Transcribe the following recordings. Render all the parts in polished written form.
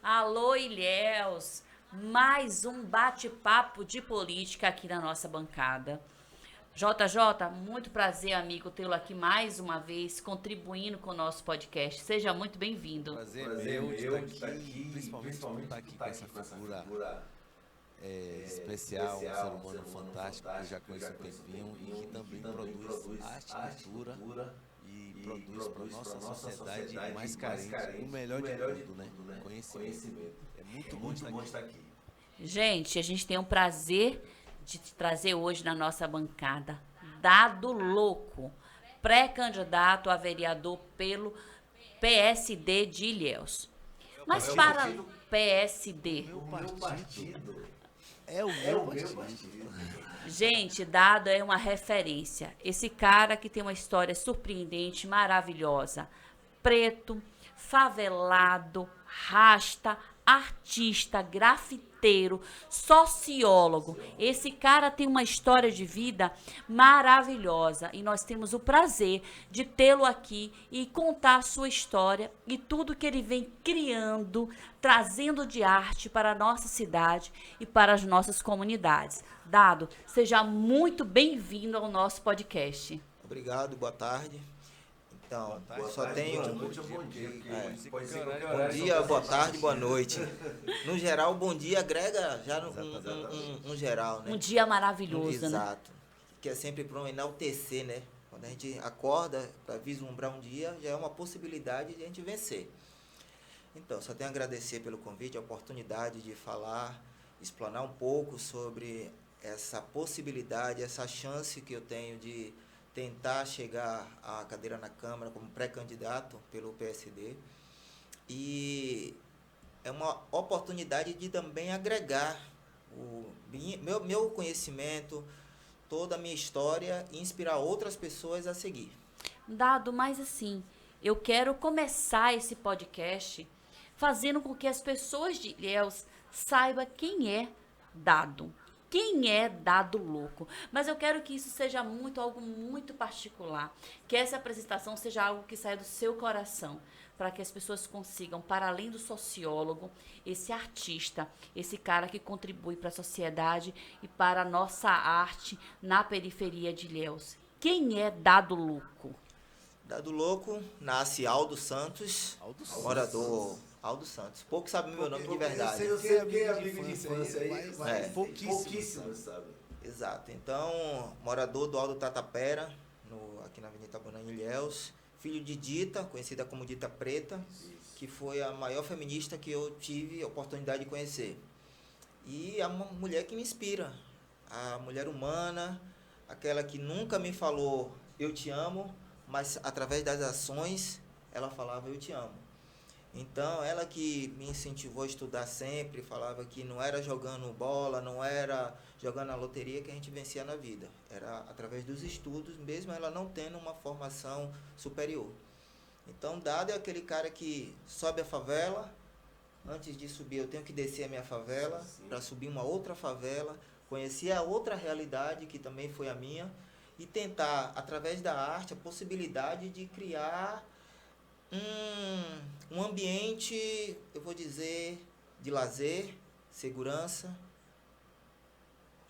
Alô, Ilhéus! Mais um bate-papo de política aqui na nossa bancada. JJ, muito prazer, amigo, tê-lo aqui mais uma vez, contribuindo com o nosso podcast. Seja muito bem-vindo. Prazer meu de estar aqui, principalmente por estar aqui com essa figura especial, um ser humano fantástico que eu já conheço um tempinho e que também produz arte e cultura e produz para a nossa sociedade mais carente o melhor de tudo, né? Conhecimento. É muito bom estar aqui. Gente, a gente tem o prazer de te trazer hoje na nossa bancada Dado Louco, pré-candidato a vereador pelo PSD de Ilhéus. Mas para o PSD, O meu partido é o meu partido. gente, Dado é uma referência. Esse cara que tem uma história surpreendente, maravilhosa. Preto, favelado, rasta, artista, grafiteiro, sociólogo. Esse cara tem uma história de vida maravilhosa e nós temos o prazer de tê-lo aqui e contar a sua história e tudo que ele vem criando, trazendo de arte para a nossa cidade e para as nossas comunidades. Dado, seja muito bem-vindo ao nosso podcast. Obrigado, boa tarde. Então, só tenho Bom dia, bom dia, boa tarde, boa noite. No geral, bom dia agrega já um geral, né? Um dia maravilhoso, né? Exato. Que é sempre para enaltecer, né? Quando a gente acorda para vislumbrar um dia, já é uma possibilidade de a gente vencer. Então, só tenho a agradecer pelo convite, a oportunidade de falar, explanar um pouco sobre essa possibilidade, essa chance que eu tenho de tentar chegar à cadeira na Câmara como pré-candidato pelo PSD. E é uma oportunidade de também agregar o meu conhecimento, toda a minha história e inspirar outras pessoas a seguir. Dado, mas assim, eu quero começar esse podcast fazendo com que as pessoas de Ilhéus saibam quem é Dado. Quem é Dado Louco? Mas eu quero que isso seja algo muito particular. Que essa apresentação seja algo que saia do seu coração. Para que as pessoas consigam, para além do sociólogo, esse artista, esse cara que contribui para a sociedade e para a nossa arte na periferia de Ilhéus. Quem é Dado Louco? Dado Louco, nasce Aldo Santos, morador Aldo Santos. Poucos sabem meu nome de verdade. Eu sei quem é amigo de infância aí, mas pouquíssimos sabem. Exato. Então, morador do Alto Tatapera, aqui na Avenida Tabonan, em Ilhéus. Filho de Dita, conhecida como Dita Preta, que foi a maior feminista que eu tive a oportunidade de conhecer. E é uma mulher que me inspira. A mulher humana, aquela que nunca me falou eu te amo, mas através das ações ela falava eu te amo. Então, ela que me incentivou a estudar sempre, falava que não era jogando bola, não era jogando a loteria que a gente vencia na vida. Era através dos estudos, mesmo ela não tendo uma formação superior. Então, Dado é aquele cara que sobe a favela, antes de subir eu tenho que descer a minha favela, para subir uma outra favela, conhecer a outra realidade que também foi a minha, e tentar, através da arte, a possibilidade de criar um ambiente, eu vou dizer, de lazer, segurança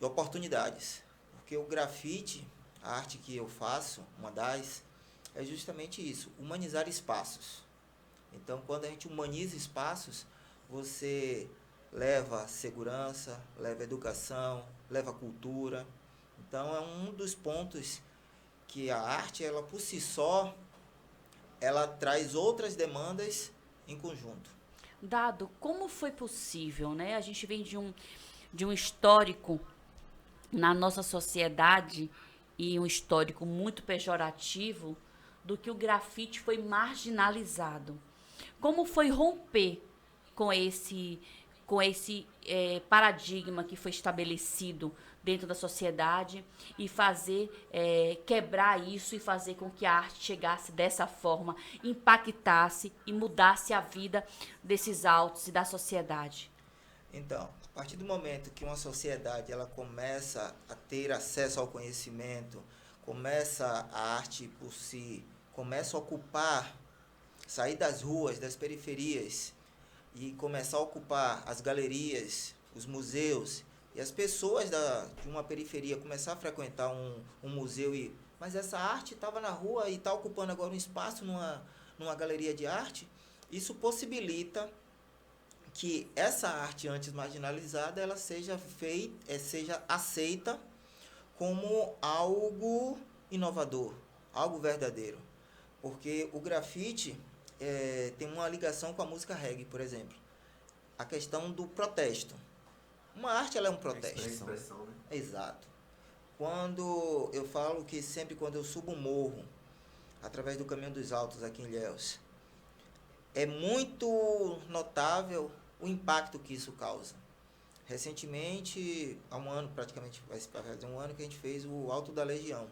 e oportunidades. Porque o grafite, a arte que eu faço, uma das, é justamente isso, humanizar espaços. Então, quando a gente humaniza espaços, você leva segurança, leva educação, leva cultura. Então, é um dos pontos que a arte, ela por si só, ela traz outras demandas em conjunto. Dado, como foi possível, né? A gente vem de um histórico na nossa sociedade e um histórico muito pejorativo do que o grafite foi marginalizado. Como foi romper com esse paradigma que foi estabelecido dentro da sociedade e fazer quebrar isso e fazer com que a arte chegasse dessa forma, impactasse e mudasse a vida desses autos e da sociedade? Então, a partir do momento que uma sociedade ela começa a ter acesso ao conhecimento, começa a arte por si, começa a ocupar, sair das ruas, das periferias, e começar a ocupar as galerias, os museus, e as pessoas de uma periferia começar a frequentar um museu, mas essa arte estava na rua e está ocupando agora um espaço numa galeria de arte, isso possibilita que essa arte antes marginalizada ela seja aceita como algo inovador, algo verdadeiro. Porque o grafite tem uma ligação com a música reggae, por exemplo. A questão do protesto. Uma arte ela é um protesto. Expressão, né? Exato. Quando eu falo que sempre quando eu subo um morro, através do Caminho dos Altos aqui em Ilhéus, é muito notável o impacto que isso causa. Recentemente, há um ano, praticamente vai fazer um ano que a gente fez o Alto da Legião.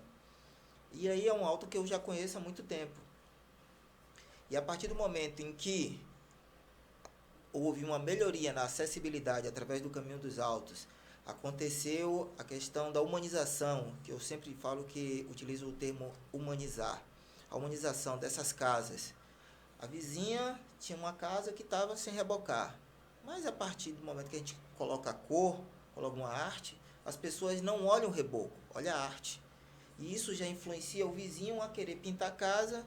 E aí é um alto que eu já conheço há muito tempo. E a partir do momento em que houve uma melhoria na acessibilidade através do Caminho dos Altos, aconteceu a questão da humanização, que eu sempre falo que utilizo o termo humanizar. A humanização dessas casas. A vizinha tinha uma casa que estava sem rebocar. Mas a partir do momento que a gente coloca a cor, coloca uma arte, as pessoas não olham o reboco, olham a arte. E isso já influencia o vizinho a querer pintar a casa,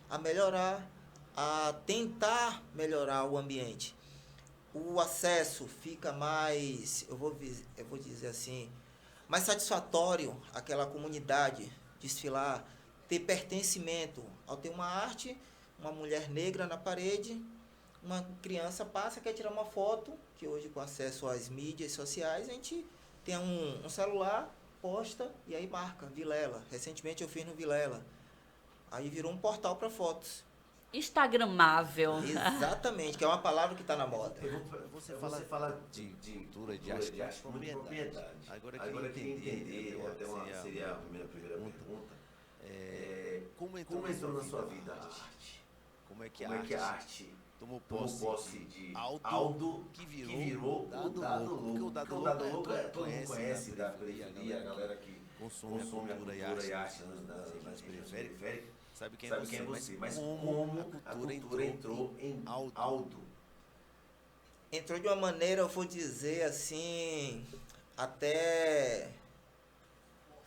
a melhorar, a tentar melhorar o ambiente. O acesso fica mais, eu vou dizer assim, mais satisfatório àquela comunidade desfilar, ter pertencimento. Ao ter uma arte, uma mulher negra na parede, uma criança passa, quer tirar uma foto, que hoje com acesso às mídias sociais, a gente tem um celular, posta e aí marca, Vilela. Recentemente eu fiz no Vilela. Aí virou um portal para fotos. Instagramável. Exatamente, que é uma palavra que está na moda. Você fala de cultura, de arte com propriedade. Agora eu queria entender, seria a primeira pergunta, como entrou na sua vida a arte? Como é que a arte tomou posse de Aldo que virou Dado Louco? Porque o Dado Louco todo mundo conhece da periferia, a galera que consome a cultura e a arte nas regiões periféricas, sabe quem é você, mas como a cultura entrou em Aldo? Entrou de uma maneira, eu vou dizer assim, até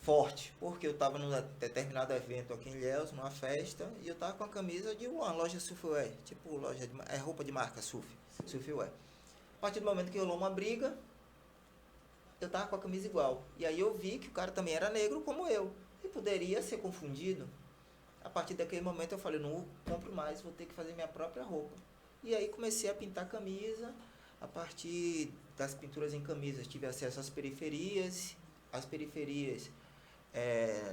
forte, porque eu estava num determinado evento aqui em Ilhéus, numa festa, e eu estava com a camisa de uma loja surfwear, tipo loja de roupa de marca surfwear. A partir do momento que rolou uma briga, eu estava com a camisa igual. E aí eu vi que o cara também era negro como eu, e poderia ser confundido. A partir daquele momento eu falei, não compro mais, vou ter que fazer minha própria roupa. E aí comecei a pintar camisa. A partir das pinturas em camisas tive acesso às periferias.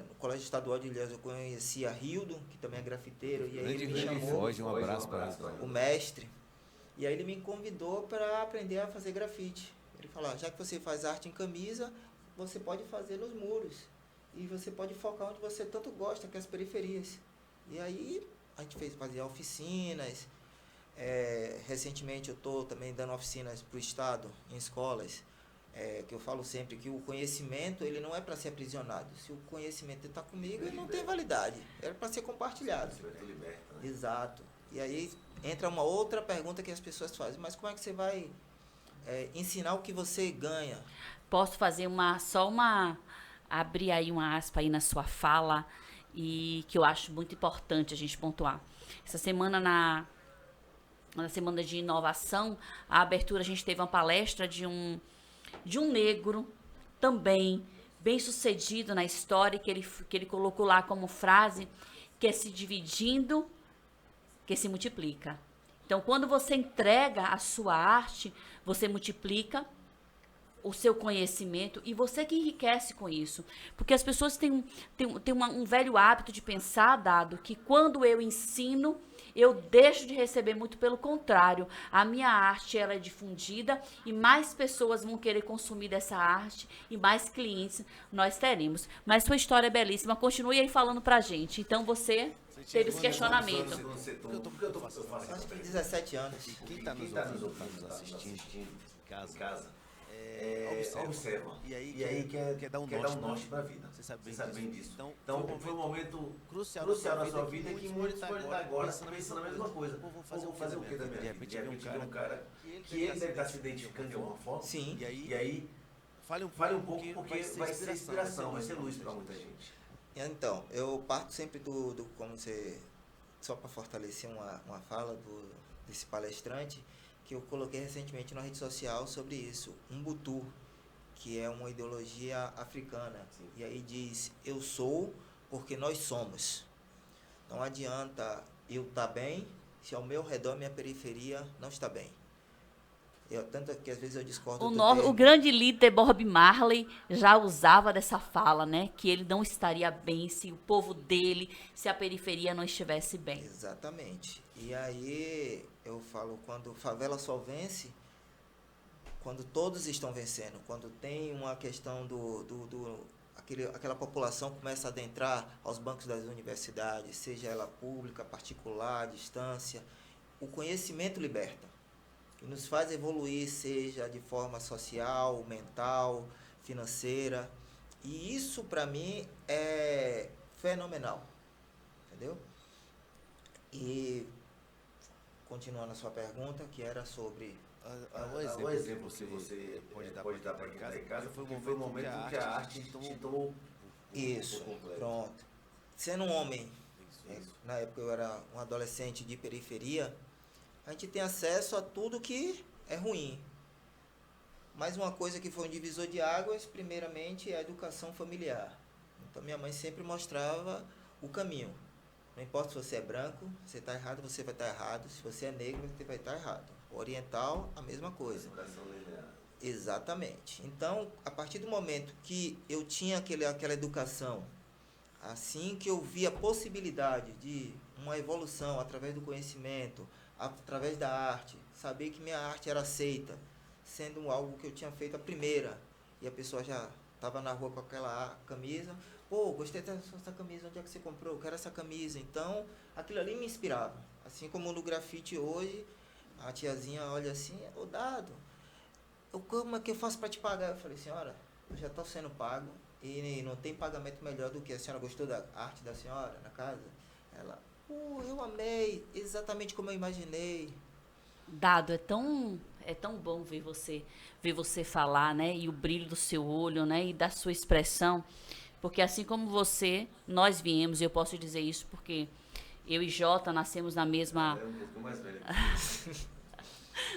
No Colégio Estadual de Ilhéus eu conheci a Hildo, que também é grafiteiro, e aí ele me chamou, um abraço para o mestre, e aí ele me convidou para aprender a fazer grafite. Ele falou, já que você faz arte em camisa, você pode fazer nos muros, e você pode focar onde você tanto gosta, que é as periferias. E aí a gente fazia oficinas, recentemente eu estou também dando oficinas para o Estado, em escolas, que eu falo sempre que o conhecimento ele não é para ser aprisionado. Se o conhecimento está comigo, ele não tem validade. É para ser compartilhado. Liberta, né? Exato. E aí entra uma outra pergunta que as pessoas fazem. Mas como é que você vai ensinar o que você ganha? Posso fazer abrir aí uma aspa aí na sua fala, e que eu acho muito importante a gente pontuar. Essa semana, na semana de inovação, a abertura, a gente teve uma palestra de um negro também bem sucedido na história, que ele colocou lá como frase, que é se dividindo, que se multiplica. Então, quando você entrega a sua arte, você multiplica o seu conhecimento e você que enriquece com isso. Porque as pessoas têm um velho hábito de pensar, Dado, que quando eu ensino, eu deixo de receber. Muito pelo contrário. A minha arte ela é difundida e mais pessoas vão querer consumir dessa arte e mais clientes nós teremos. Mas sua história é belíssima. Continue aí falando pra gente. Então você teve esse questionamento. Eu acho que 17 anos. Quem está nos ouvindo, está nos assistindo em casa, observa. E aí quer dar um norte para a vida. Você sabe bem disso. Então foi um momento crucial na sua vida que muitos podem estar agora pensando a mesma coisa. Vou fazer o que da minha vida? De repente vem um cara que ele deve estar se identificando de alguma forma. Sim. E aí fale um pouco porque vai ser inspiração, vai ser luz para muita gente. Então, eu parto sempre do como você, só para fortalecer uma fala desse palestrante, que eu coloquei recentemente na rede social sobre isso, Ubuntu, que é uma ideologia africana. Sim. E aí diz, eu sou porque nós somos. Não adianta eu estar bem se ao meu redor, minha periferia não está bem. Tanto que às vezes eu discordo o grande líder Bob Marley já usava dessa fala, né? Que ele não estaria bem se o povo dele, se a periferia não estivesse bem. Exatamente. E aí eu falo, quando favela só vence, quando todos estão vencendo, quando tem uma questão aquela população começa a adentrar aos bancos das universidades, seja ela pública, particular, distância, o conhecimento liberta. Que nos faz evoluir, seja de forma social, mental, financeira. E isso, para mim, é fenomenal. Entendeu? E, continuando a sua pergunta, que era sobre... Um exemplo que você pode dar para quem está em casa, foi o momento que a arte te tomou... Isso, pronto. Sendo um homem, na época eu era um adolescente de periferia, a gente tem acesso a tudo que é ruim. Mas uma coisa que foi um divisor de águas, primeiramente, é a educação familiar. Então, minha mãe sempre mostrava o caminho. Não importa se você é branco, você está errado, você vai estar errado. Se você é negro, você vai estar errado. Oriental, a mesma coisa. Educação linear. Exatamente. Então, a partir do momento que eu tinha aquela educação, assim que eu vi a possibilidade de uma evolução através do conhecimento, através da arte, saber que minha arte era aceita, sendo algo que eu tinha feito a primeira, e a pessoa já estava na rua com aquela camisa, pô, gostei dessa camisa, onde é que você comprou? Eu quero essa camisa. Então, aquilo ali me inspirava. Assim como no grafite hoje, a tiazinha olha assim, ô Dado, como é que eu faço para te pagar? Eu falei, senhora, eu já estou sendo pago, e não tem pagamento melhor do que a senhora gostou da arte da senhora na casa? Ela... eu amei, exatamente como eu imaginei. Dado, é tão bom ver você falar, né? E o brilho do seu olho, né? E da sua expressão. Porque assim como você, nós viemos, e eu posso dizer isso porque eu e Jota nascemos na mesma...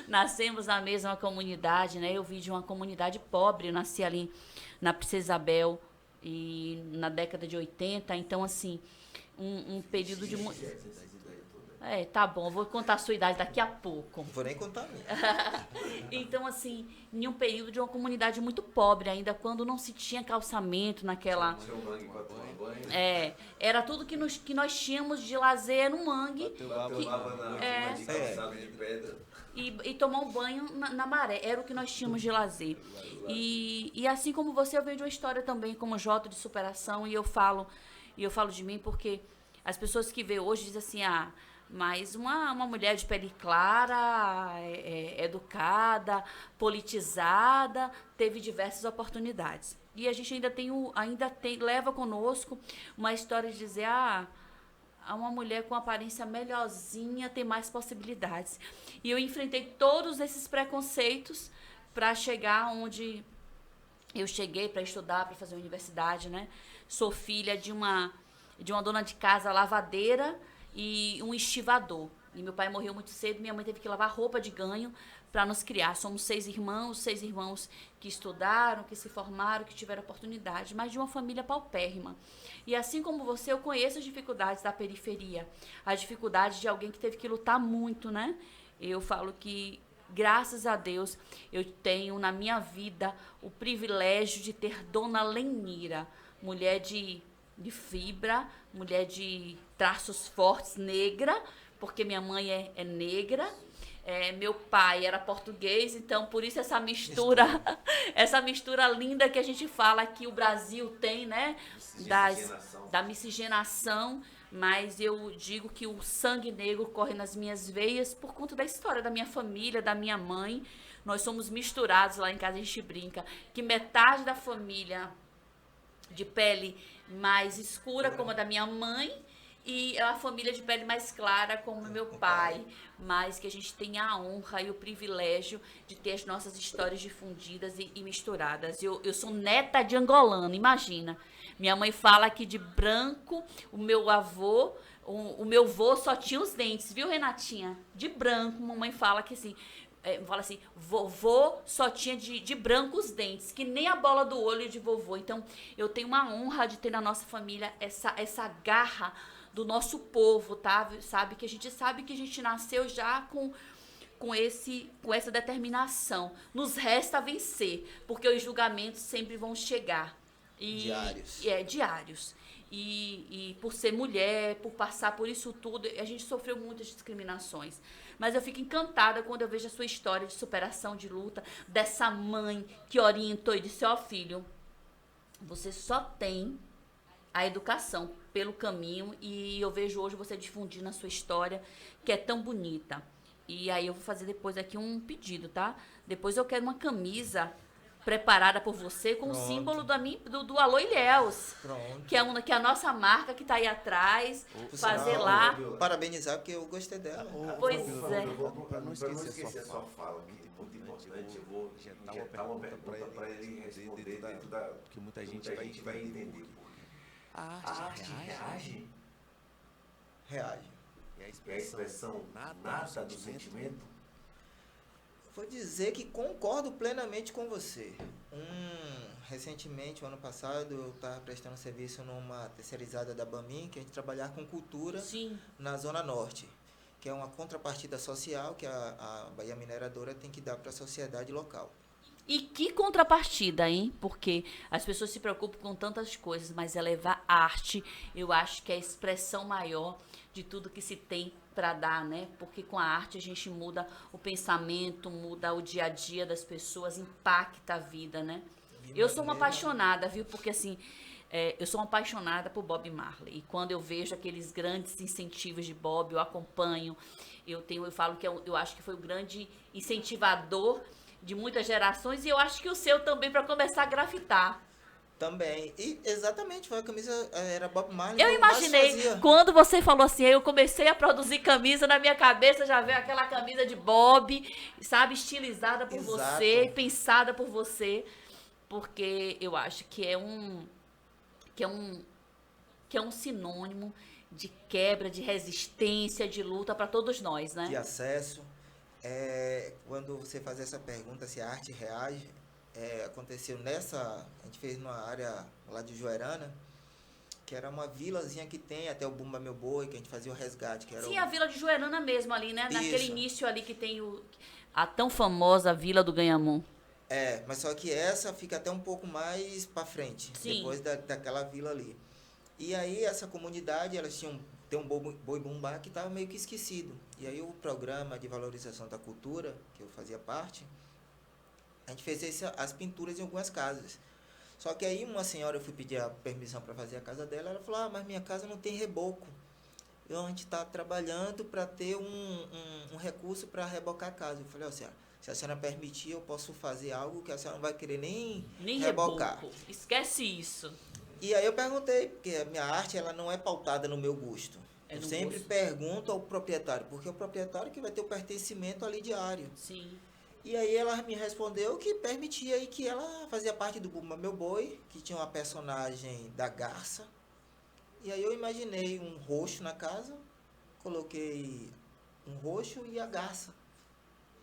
nascemos na mesma comunidade, né? Eu vim de uma comunidade pobre, eu nasci ali na Princesa Isabel e na década de 80, então assim... Um período de... tá bom, vou contar a sua idade daqui a pouco. Não vou nem contar a minha. Então, assim, em um período de uma comunidade muito pobre ainda, quando não se tinha calçamento naquela... era tudo que nós tínhamos de lazer, era um mangue. E tomar um banho na maré, era o que nós tínhamos de lazer. E assim como você, eu venho de uma história também, como Jota, de superação, e eu falo de mim porque as pessoas que vê hoje dizem assim, mas uma mulher de pele clara, educada, politizada, teve diversas oportunidades. E a gente leva conosco uma história de dizer, uma mulher com aparência melhorzinha tem mais possibilidades. E eu enfrentei todos esses preconceitos para chegar onde eu cheguei, para estudar, para fazer universidade, né? Sou filha de uma dona de casa lavadeira e um estivador. E meu pai morreu muito cedo, minha mãe teve que lavar roupa de ganho para nos criar. Somos 6 irmãos que estudaram, que se formaram, que tiveram oportunidade, mas de uma família paupérrima. E assim como você, eu conheço as dificuldades da periferia, as dificuldades de alguém que teve que lutar muito, né? Eu falo que, graças a Deus, eu tenho na minha vida o privilégio de ter Dona Lenira, mulher de fibra, mulher de traços fortes, negra, porque minha mãe é negra, meu pai era português, então por isso essa mistura linda que a gente fala que o Brasil tem, né, da miscigenação, mas eu digo que o sangue negro corre nas minhas veias por conta da história da minha família, da minha mãe, Nós somos misturados lá em casa, a gente brinca, que metade da família de pele mais escura, como a da minha mãe, e a família de pele mais clara, como meu pai, mas que a gente tem a honra e o privilégio de ter as nossas histórias difundidas e misturadas. Eu sou neta de angolano, imagina. Minha mãe fala que de branco, o meu avô, o meu avô só tinha os dentes, viu, Renatinha? De branco, mamãe fala que assim, fala assim, vovô só tinha de branco os dentes, que nem a bola do olho de vovô. Então, eu tenho uma honra de ter na nossa família essa garra do nosso povo, tá? Sabe que a gente nasceu já com essa determinação. Nos resta vencer, porque os julgamentos sempre vão chegar. Diários. Diários. E por ser mulher, por passar por isso tudo, a gente sofreu muitas discriminações. Mas eu fico encantada quando eu vejo a sua história de superação, de luta, dessa mãe que orientou e disse, ó filho, você só tem a educação pelo caminho, e eu vejo hoje você difundindo a sua história, que é tão bonita. E aí eu vou fazer depois aqui um pedido, tá? Depois eu quero uma camisa preparada por você com o símbolo do Alô Ilhéus. Pronto. Que é a nossa marca que tá aí atrás. Fazer lá. Parabenizar, porque eu gostei dela. Pois é. Para não esquecer a sua fala, muito importante, eu vou injetar uma pergunta para ele responder dentro da... Porque muita gente vai entender. A arte reage? Reage. E a expressão nada do sentimento? Vou dizer que concordo plenamente com você. Recentemente, o ano passado, eu estava prestando serviço numa terceirizada da Bamin, que a gente trabalhar com cultura. Sim. Na Zona Norte, que é uma contrapartida social que a Bahia Mineradora tem que dar para a sociedade local. E que contrapartida, hein? Porque as pessoas se preocupam com tantas coisas, mas elevar arte, eu acho que é a expressão maior de tudo que se tem para dar, né? Porque com a arte a gente muda o pensamento, muda o dia a dia das pessoas, impacta a vida, né? Eu sou uma apaixonada, viu? Porque assim, eu sou uma apaixonada por Bob Marley. E quando eu vejo aqueles grandes incentivos de Bob, eu acompanho. Eu falo que eu acho que foi o grande incentivador de muitas gerações, e eu acho que o seu também, para começar a grafitar. Também. E exatamente, foi a camisa, era Bob Marley. Eu imaginei, quando você falou assim, eu comecei a produzir camisa, na minha cabeça já veio aquela camisa de Bob, sabe, estilizada por você, pensada por você, porque eu acho que é um sinônimo de quebra, de resistência, de luta para todos nós, né? De acesso. Quando você faz essa pergunta se a arte reage, aconteceu a gente fez numa área lá de Joerana, que era uma vilazinha que tem até o Bumba Meu Boi, que a gente fazia o resgate. Que era Sim, a vila de Joerana mesmo ali, né? Isso. Naquele início ali que tem a tão famosa Vila do Ganhamum. Mas só que essa fica até um pouco mais para frente, sim, depois daquela vila ali. E aí essa comunidade, elas tem um boi bumbá que estava meio que esquecido. E aí o programa de valorização da cultura, que eu fazia parte, a gente fez as pinturas em algumas casas. Só que aí uma senhora, eu fui pedir a permissão para fazer a casa dela, ela falou, mas minha casa não tem reboco. A gente está trabalhando para ter um recurso para rebocar a casa. Eu falei, senhora, se a senhora permitir, eu posso fazer algo que a senhora não vai querer nem rebocar. Reboco. Esquece isso. E aí eu perguntei, porque a minha arte ela não é pautada no meu gosto. Eu sempre pergunto ao proprietário, porque é o proprietário que vai ter o pertencimento ali diário. Sim. E aí ela me respondeu que permitia e que ela fazia parte do Bumba Meu Boi, que tinha uma personagem da garça. E aí eu imaginei um roxo na casa, coloquei um roxo e a garça.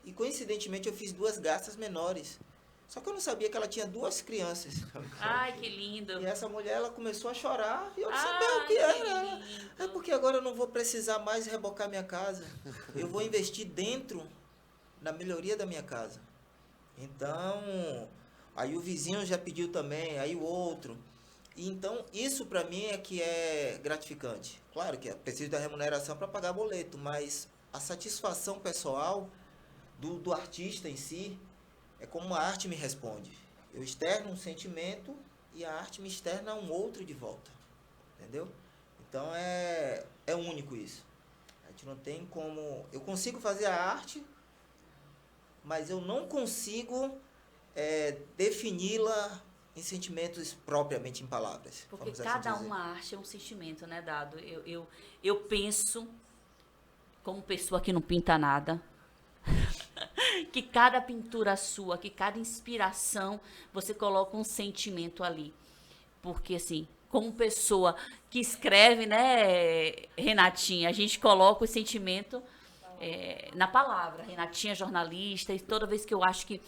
E coincidentemente eu fiz 2 garças menores. Só que eu não sabia que ela tinha 2 crianças. Ai, que lindo. E essa mulher, ela começou a chorar e eu não sabia o que era. É porque agora eu não vou precisar mais rebocar minha casa. Eu vou investir dentro na melhoria da minha casa. Então, aí o vizinho já pediu também, aí o outro. E então, isso para mim é que é gratificante. Claro que preciso da remuneração para pagar boleto, mas a satisfação pessoal do artista em si é como a arte me responde. Eu externo um sentimento e a arte me externa um outro de volta. Entendeu? Então é único isso. A gente não tem como... Eu consigo fazer a arte mas eu não consigo defini-la em sentimentos propriamente em palavras. Porque assim cada dizer. uma arte é um sentimento, né, Dado? Eu penso, como pessoa que não pinta nada, que cada pintura sua, que cada inspiração, você coloca um sentimento ali. Porque, assim, como pessoa que escreve, né, Renatinha, a gente coloca o sentimento na palavra. Renatinha é jornalista, e toda vez que eu acho que,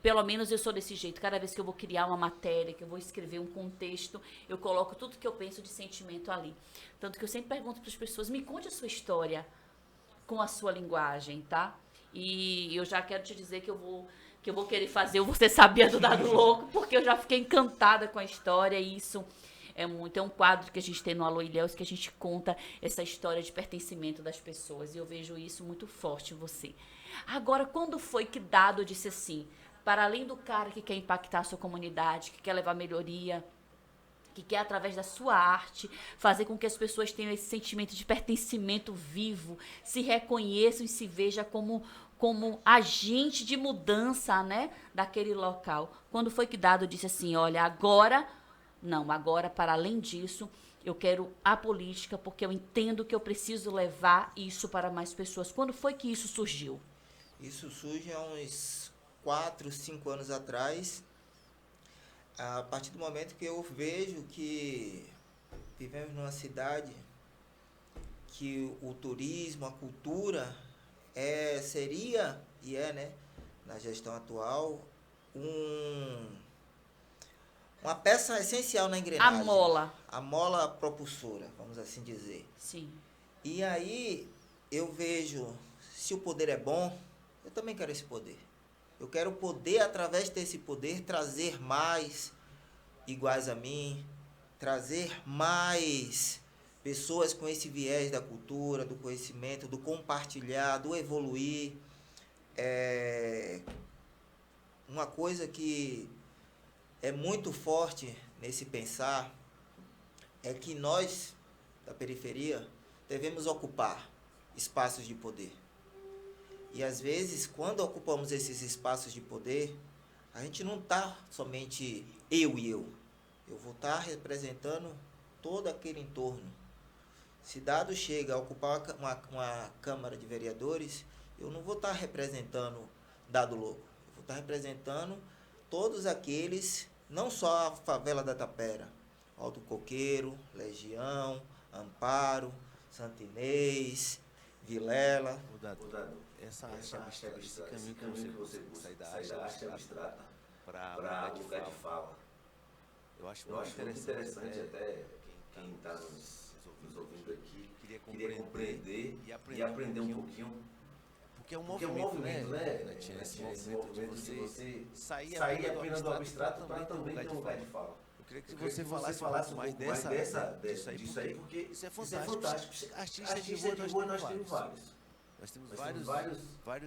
pelo menos eu sou desse jeito, cada vez que eu vou criar uma matéria, que eu vou escrever um contexto, eu coloco tudo que eu penso de sentimento ali. Tanto que eu sempre pergunto para as pessoas, me conte a sua história com a sua linguagem, tá? E eu já quero te dizer que eu vou querer fazer o Você Sabia do Dado Louco, porque eu já fiquei encantada com a história, e isso é um quadro que a gente tem no Alô Ilhéus, que a gente conta essa história de pertencimento das pessoas, e eu vejo isso muito forte em você. Agora, quando foi que Dado disse assim, para além do cara que quer impactar a sua comunidade, que quer levar melhoria, que quer, através da sua arte, fazer com que as pessoas tenham esse sentimento de pertencimento vivo, se reconheçam e se vejam como agente de mudança, né, daquele local. Quando foi que Dado disse assim, olha, agora, para além disso, eu quero a política, porque eu entendo que eu preciso levar isso para mais pessoas. Quando foi que isso surgiu? Isso surge há uns 4, 5 anos atrás, a partir do momento que eu vejo que vivemos numa cidade que o turismo, a cultura seria e né, na gestão atual, uma peça essencial na engrenagem. A mola propulsora, vamos assim dizer. Sim. E aí eu vejo, se o poder é bom, eu também quero esse poder. Eu quero poder, através desse poder, trazer mais iguais a mim, trazer mais pessoas com esse viés da cultura, do conhecimento, do compartilhar, do evoluir. Uma coisa que é muito forte nesse pensar é que nós, da periferia, devemos ocupar espaços de poder. E às vezes, quando ocupamos esses espaços de poder, a gente não está somente eu e eu. Eu vou estar representando todo aquele entorno. Se Dado chega a ocupar uma Câmara de Vereadores, eu não vou estar representando Dado Louco. Eu vou estar representando todos aqueles, não só a favela da Tapera, Alto Coqueiro, Legião, Amparo, Santo Inês, Vilela. Essa arte abstrata, esse caminho que você sair da arte abstrata para lugar de fala, eu acho muito interessante até quem está nos ouvindo aqui queria compreender e aprender um pouquinho, porque é um movimento, né? Esse movimento de você sair apenas do abstrato para também ter um lugar de fala. Eu queria que você falasse um pouco mais disso aí, porque isso é fantástico. Artistas de rua nós temos vários. Nós temos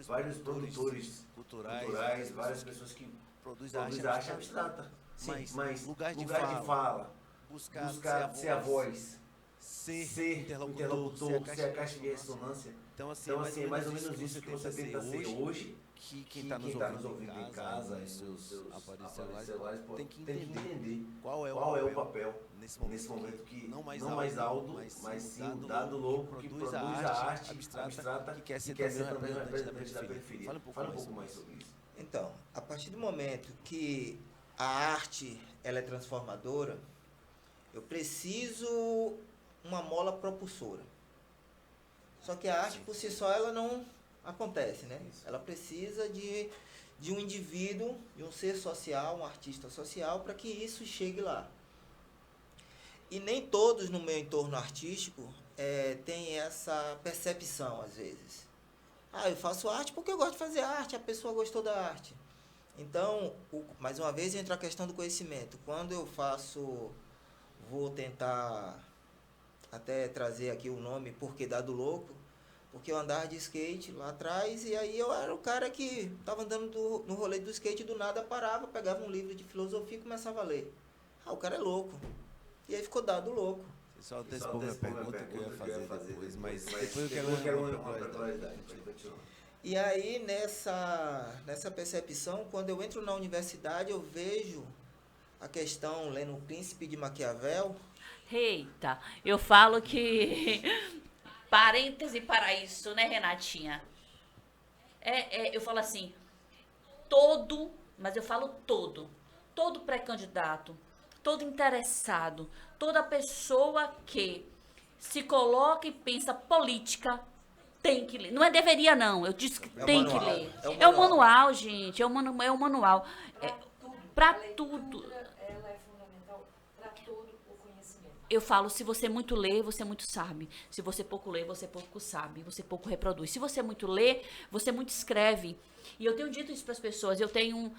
vários produtores culturais, várias pessoas que produzem arte abstrata. Mas lugar de fala, buscar ser a voz, ser interlocutor, ser a caixa de ressonância. Então, assim, é mais ou menos isso que você tenta ser hoje, que quem está nos ouvindo em casa, nos seus aparelhos celulares, tem que entender qual é o papel nesse momento que não mais alto, mas sim o Dado Louco que produz a arte abstrata, que quer ser também um representante da periferia. Fala um pouco mais sobre isso. Então, a partir do momento que a arte ela é transformadora, eu preciso uma mola propulsora. Só que a arte por si só ela não acontece, né? Ela precisa de um indivíduo, de um ser social, um artista social, para que isso chegue lá. E nem todos no meu entorno artístico têm essa percepção, às vezes. Eu faço arte porque eu gosto de fazer arte, a pessoa gostou da arte. Então, mais uma vez, entra a questão do conhecimento. Quando eu vou tentar até trazer aqui o nome Porque Dado Louco, porque eu andava de skate lá atrás, e aí eu era o cara que estava andando no rolê do skate, do nada parava, pegava um livro de filosofia e começava a ler. O cara é louco. E aí ficou Dado Louco. Você só antecipou minha pergunta que eu ia fazer depois, mas depois eu quero uma peculiaridade. E aí, nessa percepção, quando eu entro na universidade, eu vejo a questão, lendo O Príncipe de Maquiavel. Eita, eu falo que... Parêntese para isso, né, Renatinha? Eu falo assim, mas eu falo todo pré-candidato, todo interessado, toda pessoa que se coloca e pensa política, tem que ler. Não é deveria, não. Eu disse que tem que ler. É o manual, gente. É o manual. Para tudo. Ela é fundamental para todo o conhecimento. Eu falo, se você muito lê, você muito sabe. Se você pouco lê, você pouco sabe. Você pouco reproduz. Se você muito lê, você muito escreve. E eu tenho dito isso para as pessoas. Eu tenho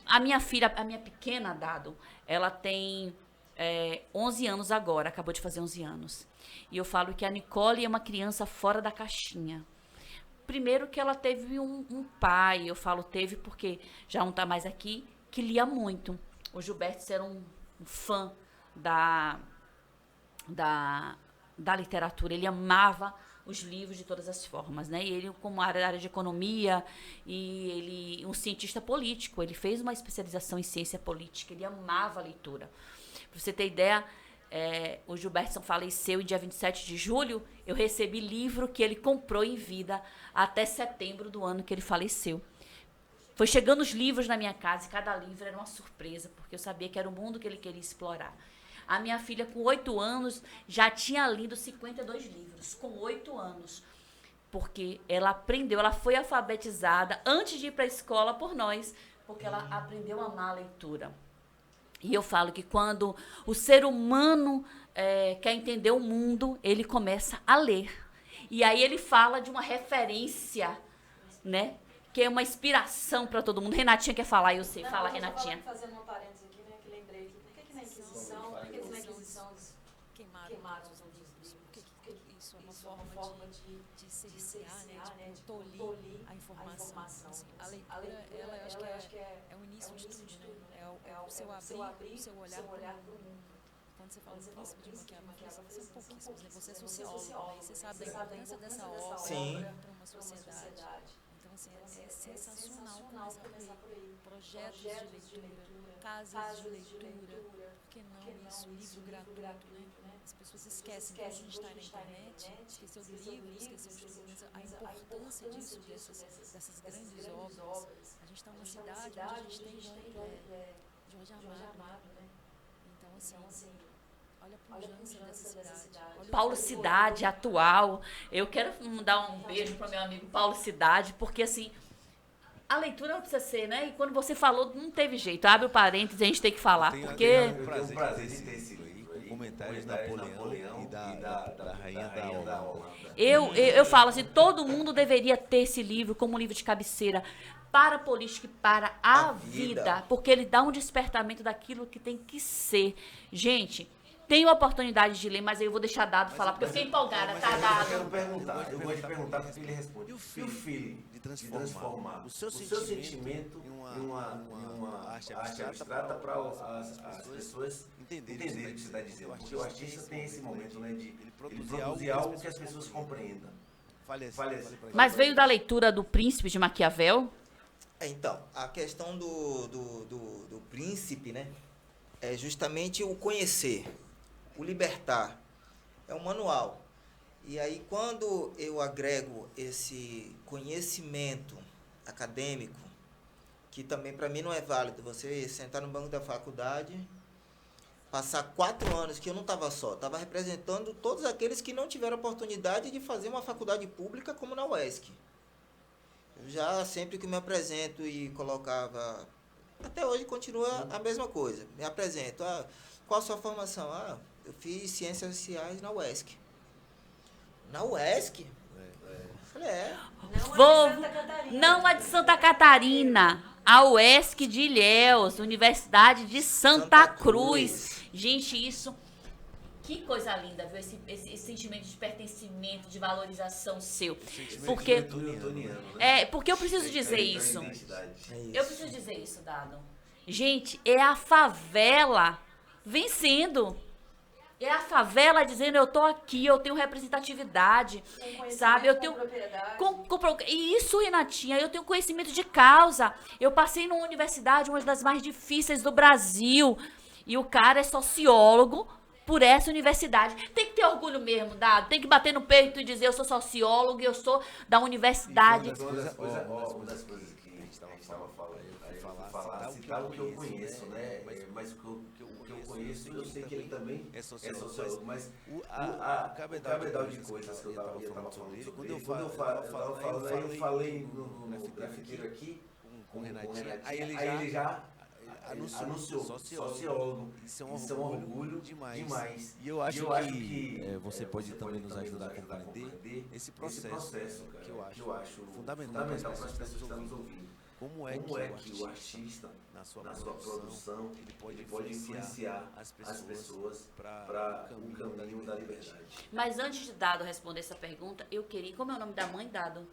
a minha filha, a minha pequena, Dado, ela tem 11 anos agora. Acabou de fazer 11 anos. E eu falo que a Nicole é uma criança fora da caixinha. Primeiro que ela teve um pai. Eu falo teve porque já não está mais aqui, que lia muito. O Gilberto era um fã da literatura. Ele amava os livros de todas as formas, né? E ele, como área de economia, e ele um cientista político, ele fez uma especialização em ciência política, ele amava a leitura. Para você ter ideia, o Gilberto faleceu em dia 27 de julho, eu recebi livro que ele comprou em vida até setembro do ano que ele faleceu. Foi chegando os livros na minha casa e cada livro era uma surpresa, porque eu sabia que era o mundo que ele queria explorar. A minha filha, com 8 anos, já tinha lido 52 livros, com 8 anos. Porque ela aprendeu, ela foi alfabetizada antes de ir para a escola por nós, porque ela aprendeu a amar a leitura. E eu falo que quando o ser humano quer entender o mundo, ele começa a ler. E aí ele fala de uma referência, né? Que é uma inspiração para todo mundo. Renatinha quer falar, eu sei. Fala, Renatinha. Fazendo uma parênteses aqui, né, que lembrei aqui. Por que na Inquisição, queimaram os livros? Porque isso é uma forma de cercear, né, de tolir a informação. Assim, a leitura, ela eu acho que é o início de tudo, né? É o seu abrir, o seu olhar para o mundo. Quando você fala do Príncipe de Maquiavel, são pouquíssimos, né? Você é sociólogo, né? Você sabe da importância dessa obra para uma sociedade. Então, assim, é sensacional começar por aí. Projetos de leitura, casas de leitura, por que não isso? Livro gratuito, né? As pessoas esquecem que a gente está na internet, esqueceu do livro, esqueceu de tudo, a importância disso, dessas grandes obras. A gente está numa cidade onde a gente tem Jorge Amado, né? Então, assim, olha a pujança dessa cidade. Paulo Cidade, atual. Eu quero dar um beijo para meu amigo Paulo Cidade, porque assim, a leitura não precisa ser, né? E quando você falou, não teve jeito. Abre o parênteses, a gente tem que falar. Porque Eu tenho o prazer de ter esse livro com comentários de Napoleão e da Rainha da Holanda. eu falo assim, todo mundo deveria ter esse livro como um livro de cabeceira para a política e para a vida. Porque ele dá um despertamento daquilo que tem que ser. Gente, tenho a oportunidade de ler, mas aí eu vou deixar Dado falar, porque eu fiquei empolgada, tá, Dado? Eu vou te perguntar porque ele responde. E o feeling de transformar o seu sentimento em uma arte abstrata para as pessoas entenderem o que você está dizendo. Porque o artista tem esse momento, né, de ele produzir algo que as pessoas compreendam. Mas veio da leitura do Príncipe de Maquiavel? Então, a questão do príncipe, né, é justamente o conhecer, o libertar. É um manual. E aí, quando eu agrego esse conhecimento acadêmico, que também para mim não é válido, você sentar no banco da faculdade, passar 4 anos que eu não estava só, estava representando todos aqueles que não tiveram oportunidade de fazer uma faculdade pública como na UESC. Eu já sempre que me apresento e colocava, até hoje continua a mesma coisa, me apresento, qual a sua formação? Eu fiz Ciências Sociais na UESC. Na UESC? Falei, Não a de Santa Catarina, a UESC de Ilhéus, Universidade de Santa Cruz. Gente, isso, que coisa linda, viu? Esse sentimento de pertencimento, de valorização seu. Porque, porque eu preciso dizer isso. Eu preciso dizer isso, Dado. Gente, é a favela vencendo. É a favela dizendo, eu tô aqui, eu tenho representatividade, sabe? Eu tenho... E isso, Renatinha, eu tenho conhecimento de causa. Eu passei numa universidade, uma das mais difíceis do Brasil, e o cara é sociólogo por essa universidade. Tem que ter orgulho mesmo, Dado. Tem que bater no peito e dizer, eu sou sociólogo e eu sou da universidade. Uma das coisas que a gente estava falando, citar o que eu conheço, né? Mas o que eu conheço, eu sei que ele também é sociólogo, mas o cabedal de coisas que eu estava falando sobre ele, quando eu falei no grafiteiro aqui, com o Renatinho, aí ele já anunciou sociólogo. Isso é um orgulho demais. E eu acho que você pode também nos ajudar a compreender esse processo, cara, que eu acho fundamental para as pessoas que estão nos ouvindo. Como é que o artista, na sua produção, ele pode influenciar as pessoas para o caminho da liberdade? Mas antes de Dado responder essa pergunta, eu queria... Como é o nome da mãe, Dado?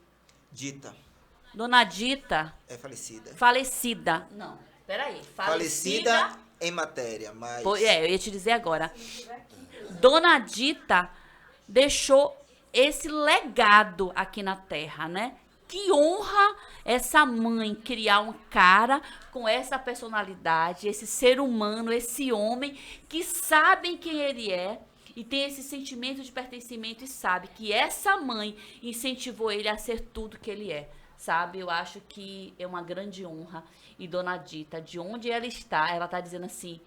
Dita. Dona Dita. É falecida. Falecida. Não, peraí. Falecida em matéria, mas... Eu ia te dizer agora. Dona Dita deixou esse legado aqui na Terra, né? Que honra essa mãe criar um cara com essa personalidade, esse ser humano, esse homem que sabe quem ele é e tem esse sentimento de pertencimento e sabe que essa mãe incentivou ele a ser tudo que ele é, sabe? Eu acho que é uma grande honra. E Dona Dita, de onde ela está dizendo assim,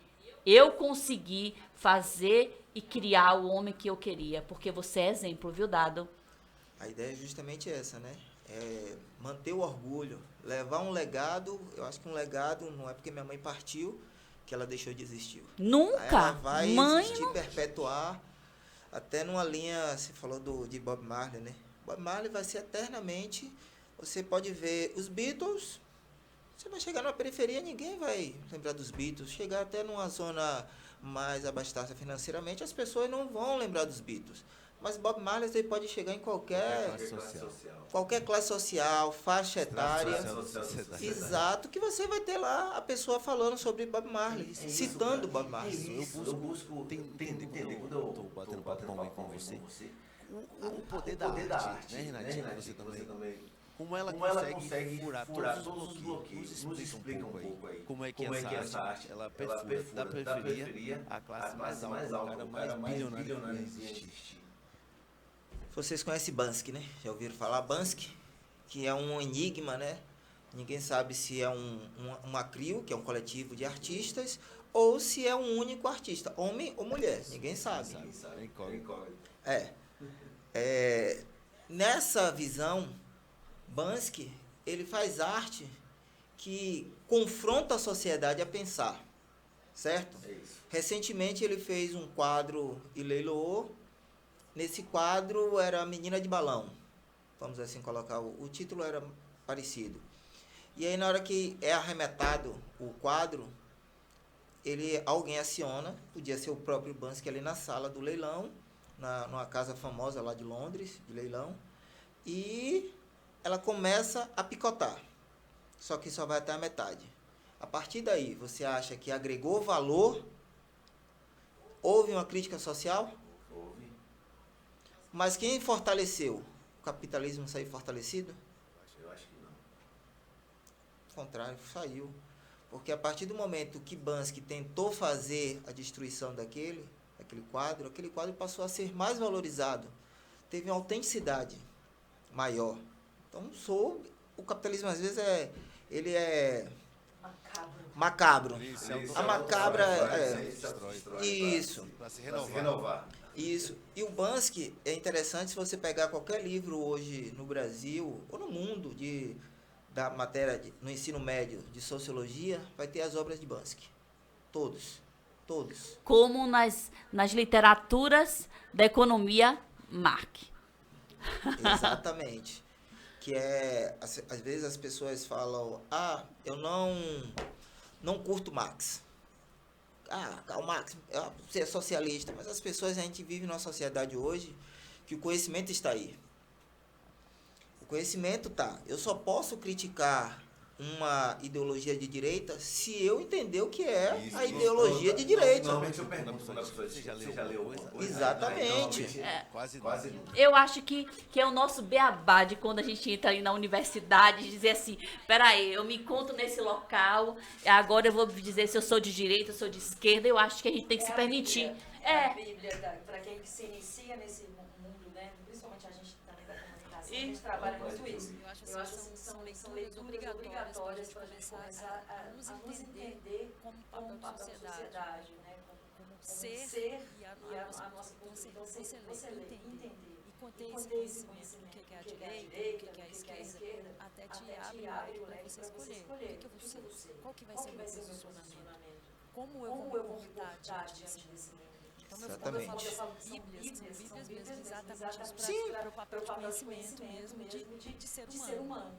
eu consegui fazer e criar o homem que eu queria, porque você é exemplo, viu, Dado? A ideia é justamente essa, né? Manter o orgulho, levar um legado. Eu acho que um legado não é porque minha mãe partiu que ela deixou de existir. Nunca! Ela vai mãe existir, não... perpetuar, até numa linha, você falou de Bob Marley, né? Bob Marley vai ser eternamente, você pode ver os Beatles, você vai chegar numa periferia, ninguém vai lembrar dos Beatles, chegar até numa zona mais abastada financeiramente, as pessoas não vão lembrar dos Beatles. Mas Bob Marley ele pode chegar em qualquer classe social, faixa etária. Exato, que você vai ter lá a pessoa falando sobre Bob Marley, citando Bob Marley. Eu busco entender quando eu estou batendo papo com você, o poder da arte, né, Renatinho? Você também. Como ela consegue furar todos os bloqueios. Nos explica um pouco aí. Como é que essa arte ela perfura da periferia a classe mais alta, o cara mais bilionário que existe. Vocês conhecem Banksy, né? Já ouviram falar Banksy? Que é um enigma, né? Ninguém sabe se é um acrio, que é um coletivo de artistas, ou se é um único artista, homem ou mulher. Ninguém sabe. Nessa visão, Banksy, ele faz arte que confronta a sociedade a pensar, certo? Recentemente ele fez um quadro e leiloou. Nesse quadro era a Menina de Balão, vamos assim colocar, o título era parecido. E aí na hora que é arremetado o quadro, alguém aciona, podia ser o próprio Banksy ali na sala do leilão, numa casa famosa lá de Londres, de leilão, e ela começa a picotar, só que só vai até a metade. A partir daí, você acha que agregou valor? Houve uma crítica social? Mas quem fortaleceu? O capitalismo saiu fortalecido? Eu acho que não. Ao contrário, saiu. Porque a partir do momento que Banksy tentou fazer a destruição daquele quadro passou a ser mais valorizado. Teve uma autenticidade maior. Então, o capitalismo às vezes ele é macabro. A macabra isso. Para se renovar. Isso. E o Banksy é interessante, se você pegar qualquer livro hoje no Brasil ou no mundo da matéria no ensino médio de sociologia, vai ter as obras de Banksy. Todos. Como nas literaturas da economia Marx. Exatamente. Que às vezes as pessoas falam, eu não curto Marx. Karl Marx, você é socialista, mas as pessoas, a gente vive numa sociedade hoje que o conhecimento está aí. O conhecimento tá. Eu só posso criticar uma ideologia de direita se eu entender o que é a ideologia de direita. Normalmente eu pergunto quando a pessoa diz, você já leu alguma coisa? Exatamente. Quase nunca. Eu acho que é o nosso beabá de quando a gente entra ali na universidade, de dizer assim, peraí, eu me encontro nesse local, agora eu vou dizer se eu sou de direita, se eu sou de esquerda, eu acho que a gente tem que se permitir. A Bíblia, para quem se inicia nesse mundo, né? Principalmente a gente também da comunicação, a gente trabalha muito isso. Eu acho assim, são leituras obrigatórias para a gente começar a nos entender como papel de sociedade, né? como ser e a nossa função, você entender. E conter esse conhecimento do que é a direita, do que é a esquerda, até te abre o leque para você escolher. O que eu vou ser? Qual que vai ser o meu posicionamento? Como eu vou me comportar diante desse mundo? Então, quando eu falo Bíblias, são Bíblias mesmo, exatamente para o papel de conhecimento mesmo, de ser humano.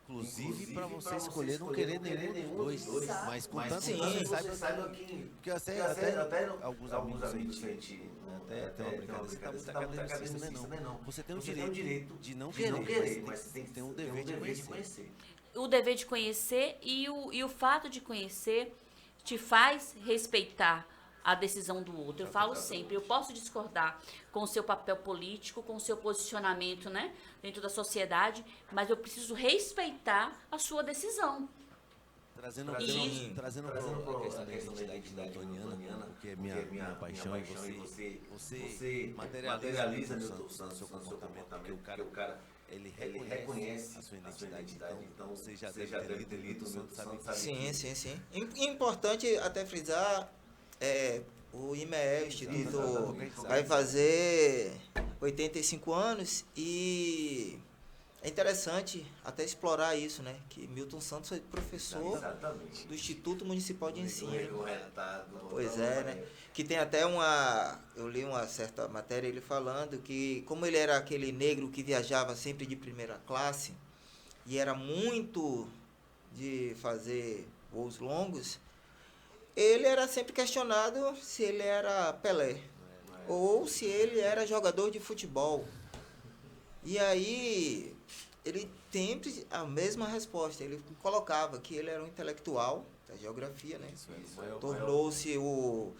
Inclusive para você escolher não querer nenhum dos dois, mas contanto que você saiba que... Porque até alguns amigos a gente... Até uma brincadeira, você está muito academicista, não. Você tem o direito de não querer, mas você tem que ter um dever de conhecer. O dever de conhecer e o fato de conhecer te faz respeitar a decisão do outro. Eu falo sempre, eu posso discordar com o seu papel político, com o seu posicionamento, né, dentro da sociedade, mas eu preciso respeitar a sua decisão. Trazendo para a questão da identidade daltoniana, porque é minha paixão, e você materializa no seu comportamento, porque o cara ele reconhece a sua identidade, então você já deve ter lido, sabe? Sim. Importante até frisar, o IME, o Instituto, vai fazer 85 anos e é interessante até explorar isso, né? Que Milton Santos foi professor do Instituto Municipal de Ensino. Pois é, né? Que tem até eu li uma certa matéria ele falando que como ele era aquele negro que viajava sempre de primeira classe e era muito de fazer voos longos, ele era sempre questionado se ele era Pelé ou se ele era jogador de futebol. E aí ele sempre a mesma resposta, ele colocava que ele era um intelectual da geografia, né? Tornou-se o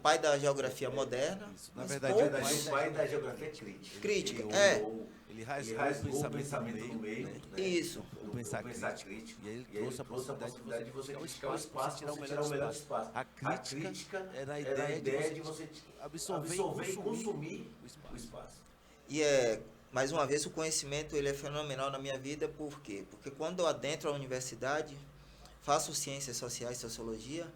pai da geografia moderna. Na verdade, o pai da geografia crítica. Ele rasgou o pensamento no meio, né? Isso. O pensar crítico. E ele trouxe a possibilidade de você criticar o espaço, tirar o melhor do espaço. A crítica era a ideia de você absorver e consumir o espaço. E mais uma vez, o conhecimento ele é fenomenal na minha vida, por quê? Porque quando eu adentro a universidade, faço ciências sociais, sociologia,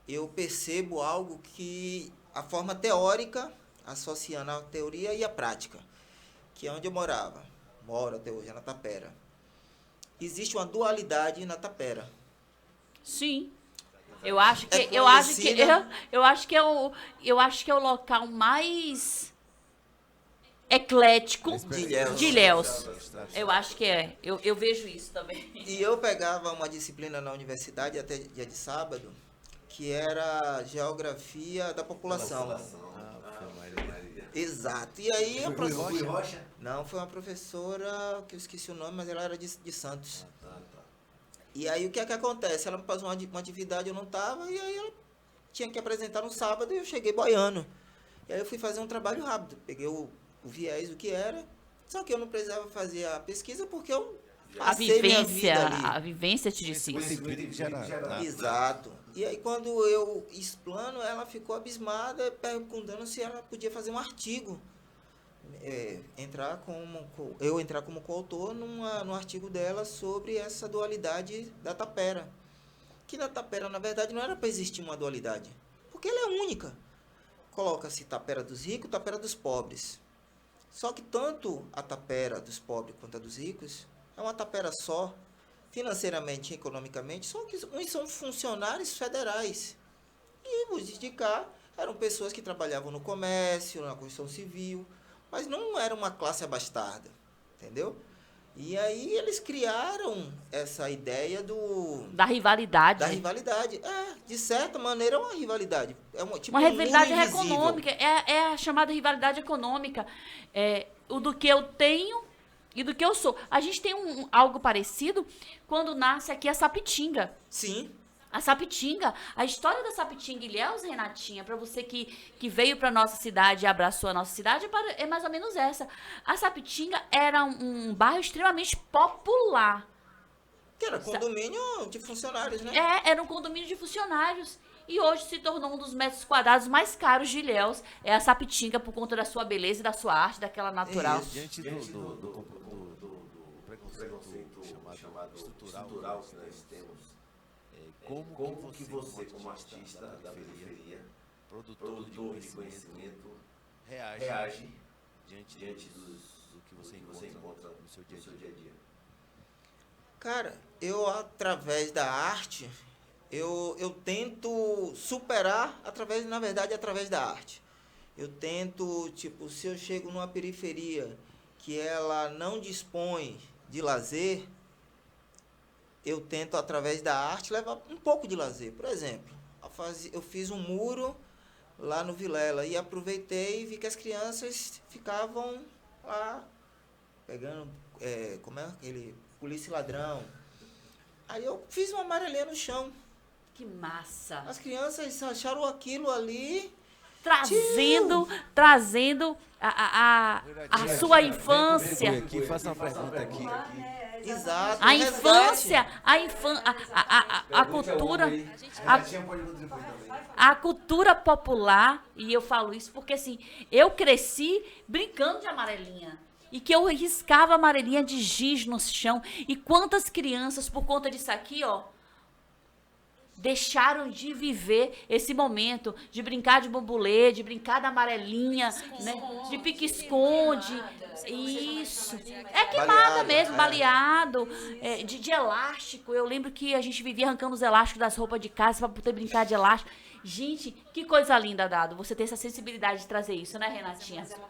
eu percebo algo que a forma teórica, associando a teoria e a prática, que é onde eu moro até hoje, na Tapera. Existe uma dualidade na Tapera. Sim. Eu acho que é o local mais eclético de Ilhéus. Eu acho que é. Eu vejo isso também. E eu pegava uma disciplina na universidade, até dia de sábado, que era Geografia da População. Exato. E aí a professora... Rocha? Não, foi uma professora, que eu esqueci o nome, mas ela era de Santos. E aí o que é que acontece? Ela me passou uma atividade, eu não estava, e aí ela tinha que apresentar no sábado e eu cheguei boiando. E aí eu fui fazer um trabalho rápido. Peguei o viés, o que era, só que eu não precisava fazer a pesquisa porque eu passei minha vida ali. A vivência te disse isso. Exato. E aí quando eu explano, ela ficou abismada, perguntando se ela podia fazer um artigo. Entrar como coautor num artigo dela sobre essa dualidade da Tapera. Que na Tapera, na verdade, não era para existir uma dualidade, porque ela é única. Coloca-se Tapera dos ricos, Tapera dos pobres. Só que tanto a Tapera dos pobres quanto a dos ricos é uma Tapera só, financeiramente e economicamente, só que uns são funcionários federais. E os de cá eram pessoas que trabalhavam no comércio, na construção civil, mas não era uma classe abastada, entendeu? E aí eles criaram essa ideia da rivalidade. Da rivalidade. De certa maneira é uma rivalidade. É uma rivalidade econômica. É a chamada rivalidade econômica. O do que eu tenho e do que eu sou. A gente tem algo parecido quando nasce aqui a Sapitinga. Sim. A Sapitinga, a história da Sapitinga Ilhéus, Renatinha, para você que veio para nossa cidade e abraçou a nossa cidade, é mais ou menos essa. A Sapitinga era um bairro extremamente popular. Que era condomínio de funcionários, né? Era um condomínio de funcionários. E hoje se tornou um dos metros quadrados mais caros de Ilhéus. É a Sapitinga por conta da sua beleza e da sua arte, daquela natural. Diante do preconceito chamado estrutural que nós temos, como que você, como artista da periferia, produtor de conhecimento, reage diante do que você encontra no seu dia a dia? Cara, eu através da arte, eu tento superar através da arte. Eu tento, tipo, se eu chego numa periferia que ela não dispõe de lazer, eu tento, através da arte, levar um pouco de lazer. Por exemplo, eu fiz um muro lá no Vilela e aproveitei e vi que as crianças ficavam lá pegando, como é aquele, polícia e ladrão. Aí eu fiz uma amarelinha no chão. Que massa! As crianças acharam aquilo ali... Trazendo a sua infância. Aqui, faça uma pergunta aqui. Exato. A infância, a cultura, a cultura popular, e eu falo isso porque assim, eu cresci brincando de amarelinha. E que eu riscava amarelinha de giz no chão. E quantas crianças, por conta disso aqui, ó, deixaram de viver esse momento, de brincar de bambolê, de brincar da amarelinha, né? De pique-esconde. Isso. É queimada mesmo, baleado, de elástico. Eu lembro que a gente vivia arrancando os elásticos das roupas de casa para poder brincar de elástico. Gente, que coisa linda, Dado. Você ter essa sensibilidade de trazer isso, né, Renatinha? Fez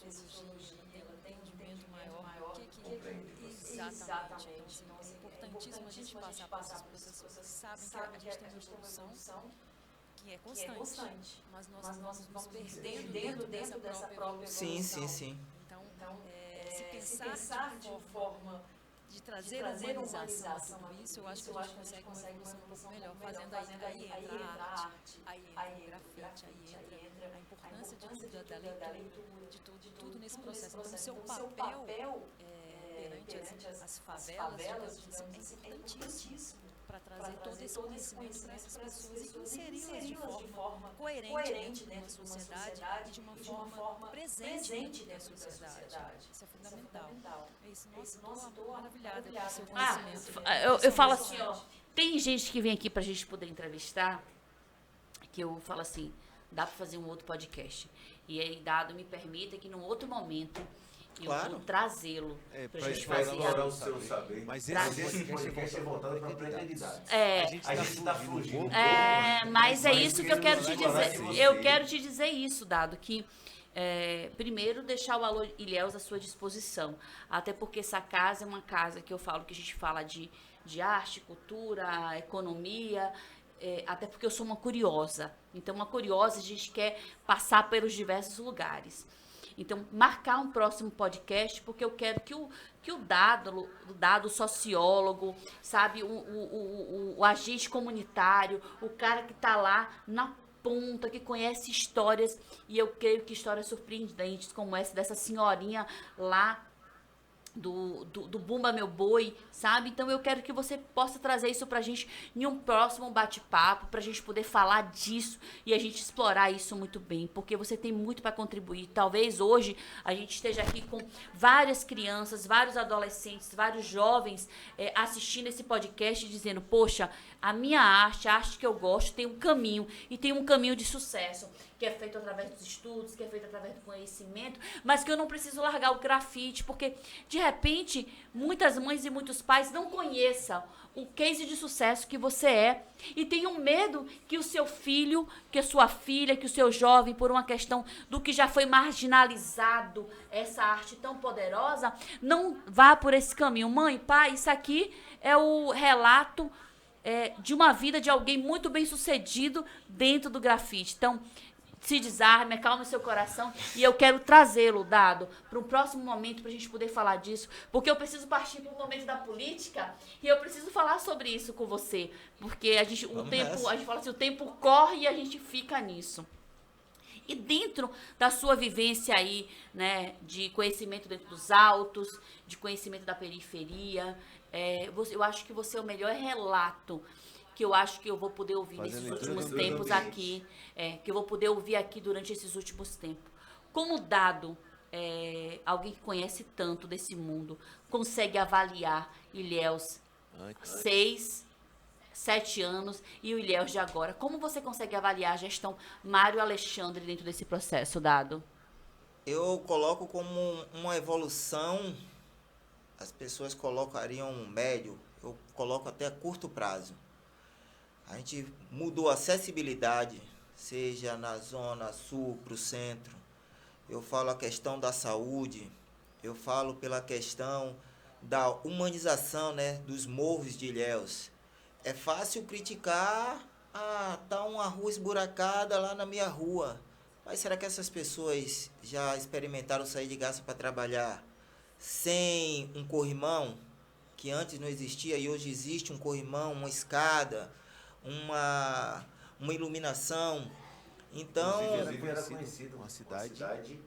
sociologia, ela tem um entendimento maior. Exatamente. Então, assim, é importantíssimo a gente passar por essas pessoas que sabem que a gente tem uma evolução que é constante, mas nós vamos nos perdendo dentro dessa própria evolução. Sim. Então, se pensar de forma de trazer humanização a tudo isso, eu acho que a gente consegue uma evolução um pouco melhor, fazendo aí entra a arte, aí entra o grafite, aí entra a importância da leitura, de tudo nesse processo. Então, o seu papel perante as favelas é importantíssimo para trazer todo esse conhecimento para essas pessoas e inseri-las de forma coerente dentro de uma sociedade e de uma forma presente dentro da sociedade. Isso é fundamental. É isso. Nossa, estou maravilhada com o seu conhecimento. Eu falo assim, ó, tem gente que vem aqui pra gente poder entrevistar, que eu falo assim, dá pra fazer um outro podcast. E aí, Dado, me permita que num outro momento eu vou trazê-lo pra gente fazer. Explorar o seu saber. Mas esse podcast é voltado para a pretendidade. A gente está fugindo. Mas é isso que eu quero te dizer. Eu quero te dizer isso, Dado, que primeiro deixar o Alô Ilhéus à sua disposição. Até porque essa casa é uma casa que eu falo que a gente fala de arte, cultura, economia, até porque eu sou uma curiosa. Então, uma curiosa, a gente quer passar pelos diversos lugares. Então, marcar um próximo podcast, porque eu quero que o Dado sociólogo, sabe, o agente comunitário, o cara que está lá na ponta, que conhece histórias, e eu creio que histórias surpreendentes, como essa dessa senhorinha lá do Bumba Meu Boi, sabe? Então eu quero que você possa trazer isso pra gente em um próximo bate-papo, pra gente poder falar disso e a gente explorar isso muito bem, porque você tem muito para contribuir. Talvez hoje a gente esteja aqui com várias crianças, vários adolescentes, vários jovens assistindo esse podcast dizendo, poxa, a minha arte, a arte que eu gosto tem um caminho, e tem um caminho de sucesso, que é feito através dos estudos, que é feito através do conhecimento, mas que eu não preciso largar o grafite, porque, de repente, muitas mães e muitos pais não conheçam o case de sucesso que você é e tenham medo que o seu filho, que a sua filha, que o seu jovem, por uma questão do que já foi marginalizado, essa arte tão poderosa, não vá por esse caminho. Mãe, pai, isso aqui é o relato de uma vida de alguém muito bem sucedido dentro do grafite. Então, se desarme, acalme seu coração. E eu quero trazê-lo, Dado, para um próximo momento, para a gente poder falar disso. Porque eu preciso partir para o momento da política e eu preciso falar sobre isso com você. Porque a gente fala assim, o tempo corre e a gente fica nisso. E dentro da sua vivência aí, né, de conhecimento dentro dos altos, de conhecimento da periferia, eu acho que você é o melhor relato que eu acho que eu vou poder ouvir nesses últimos tempos aqui, que eu vou poder ouvir aqui durante esses últimos tempos. Como Dado, alguém que conhece tanto desse mundo, consegue avaliar Ilhéus 6, 7 anos e o Ilhéus de agora? Como você consegue avaliar a gestão Mário Alexandre dentro desse processo, Dado? Eu coloco como uma evolução, as pessoas colocariam médio, eu coloco até a curto prazo. A gente mudou a acessibilidade, seja na zona sul para o centro. Eu falo a questão da saúde, eu falo pela questão da humanização, né, dos morros de Ilhéus. É fácil criticar, tá uma rua esburacada lá na minha rua. Mas será que essas pessoas já experimentaram sair de casa para trabalhar sem um corrimão, que antes não existia e hoje existe um corrimão, uma escada, uma iluminação? Então, Inclusive era conhecido uma cidade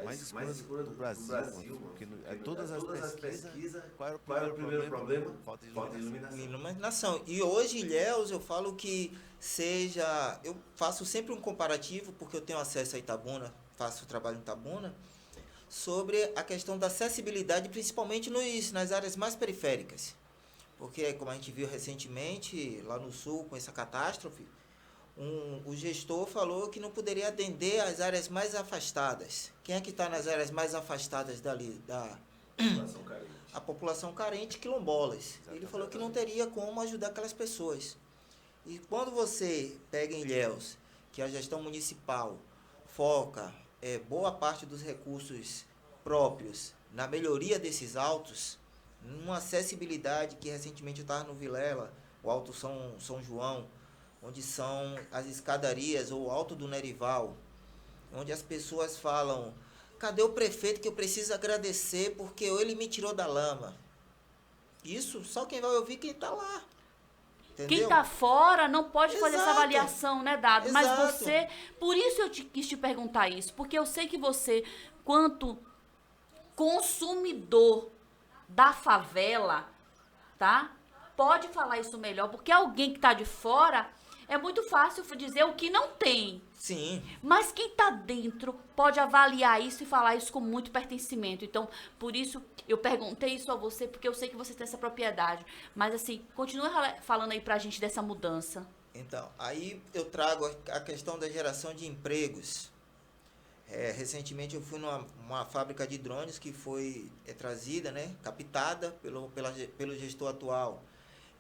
mais escura do Brasil, porque todas as pesquisas, qual era o primeiro problema? Falta de iluminação. E hoje, Ilhéus, eu falo que eu faço sempre um comparativo, porque eu tenho acesso a Itabuna, faço trabalho em Itabuna, sobre a questão da acessibilidade, principalmente nas áreas mais periféricas. Porque, como a gente viu recentemente, lá no sul, com essa catástrofe, o gestor falou que não poderia atender as áreas mais afastadas. Quem é que está nas áreas mais afastadas dali? População carente. A população carente, quilombolas. Exatamente. Ele falou que não teria como ajudar aquelas pessoas. E quando você pega em Ilhéus, que a gestão municipal foca boa parte dos recursos próprios na melhoria desses autos, numa acessibilidade que recentemente eu estava no Vilela, o Alto São João, onde são as escadarias, ou o Alto do Nerival, onde as pessoas falam, cadê o prefeito que eu preciso agradecer porque ele me tirou da lama? Isso só quem vai ouvir quem está lá. Entendeu? Quem está fora não pode fazer essa Exato. avaliação, né, Dado? Mas Exato. você... Por isso eu quis te perguntar isso, porque eu sei que você, quanto consumidor da favela, tá? Pode falar isso melhor, porque alguém que está de fora, é muito fácil dizer o que não tem. Sim. Mas quem está dentro pode avaliar isso e falar isso com muito pertencimento. Então, por isso, eu perguntei isso a você, porque eu sei que você tem essa propriedade. Mas, assim, continua falando aí pra gente dessa mudança. Então, aí eu trago a questão da geração de empregos. Recentemente eu fui numa fábrica de drones que foi trazida, né, captada pelo gestor atual.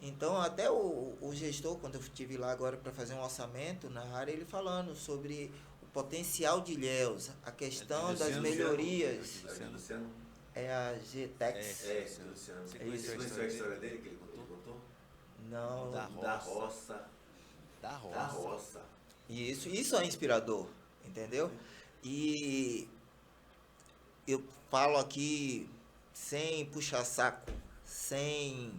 Então, até o gestor, quando eu estive lá agora para fazer um orçamento na área, ele falando sobre o potencial de Ilhéus, a questão das melhorias. Luciano? É a GTEX. Luciano. Você conheceu a história dele que ele contou? Não. Da roça. E isso é inspirador, entendeu? E eu falo aqui sem puxar saco, sem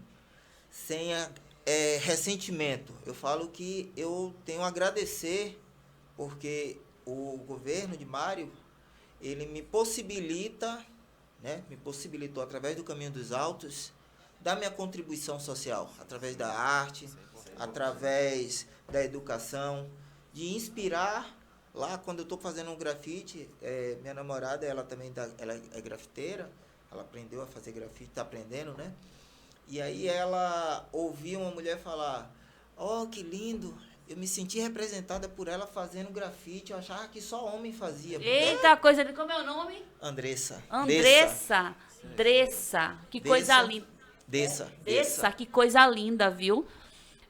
ressentimento. Eu falo que eu tenho a agradecer porque o governo de Mário, ele me possibilitou através do Caminho dos Altos, dar minha contribuição social, através da arte, através da educação, de inspirar. Lá, quando eu estou fazendo um grafite, minha namorada, ela também ela é grafiteira, ela aprendeu a fazer grafite, está aprendendo, né? E aí ela ouvia uma mulher falar, que lindo, eu me senti representada por ela fazendo grafite, eu achava que só homem fazia. Eita, coisa de... Como é o nome? Andressa. Dressa. Que coisa linda. Dessa, que coisa linda, viu?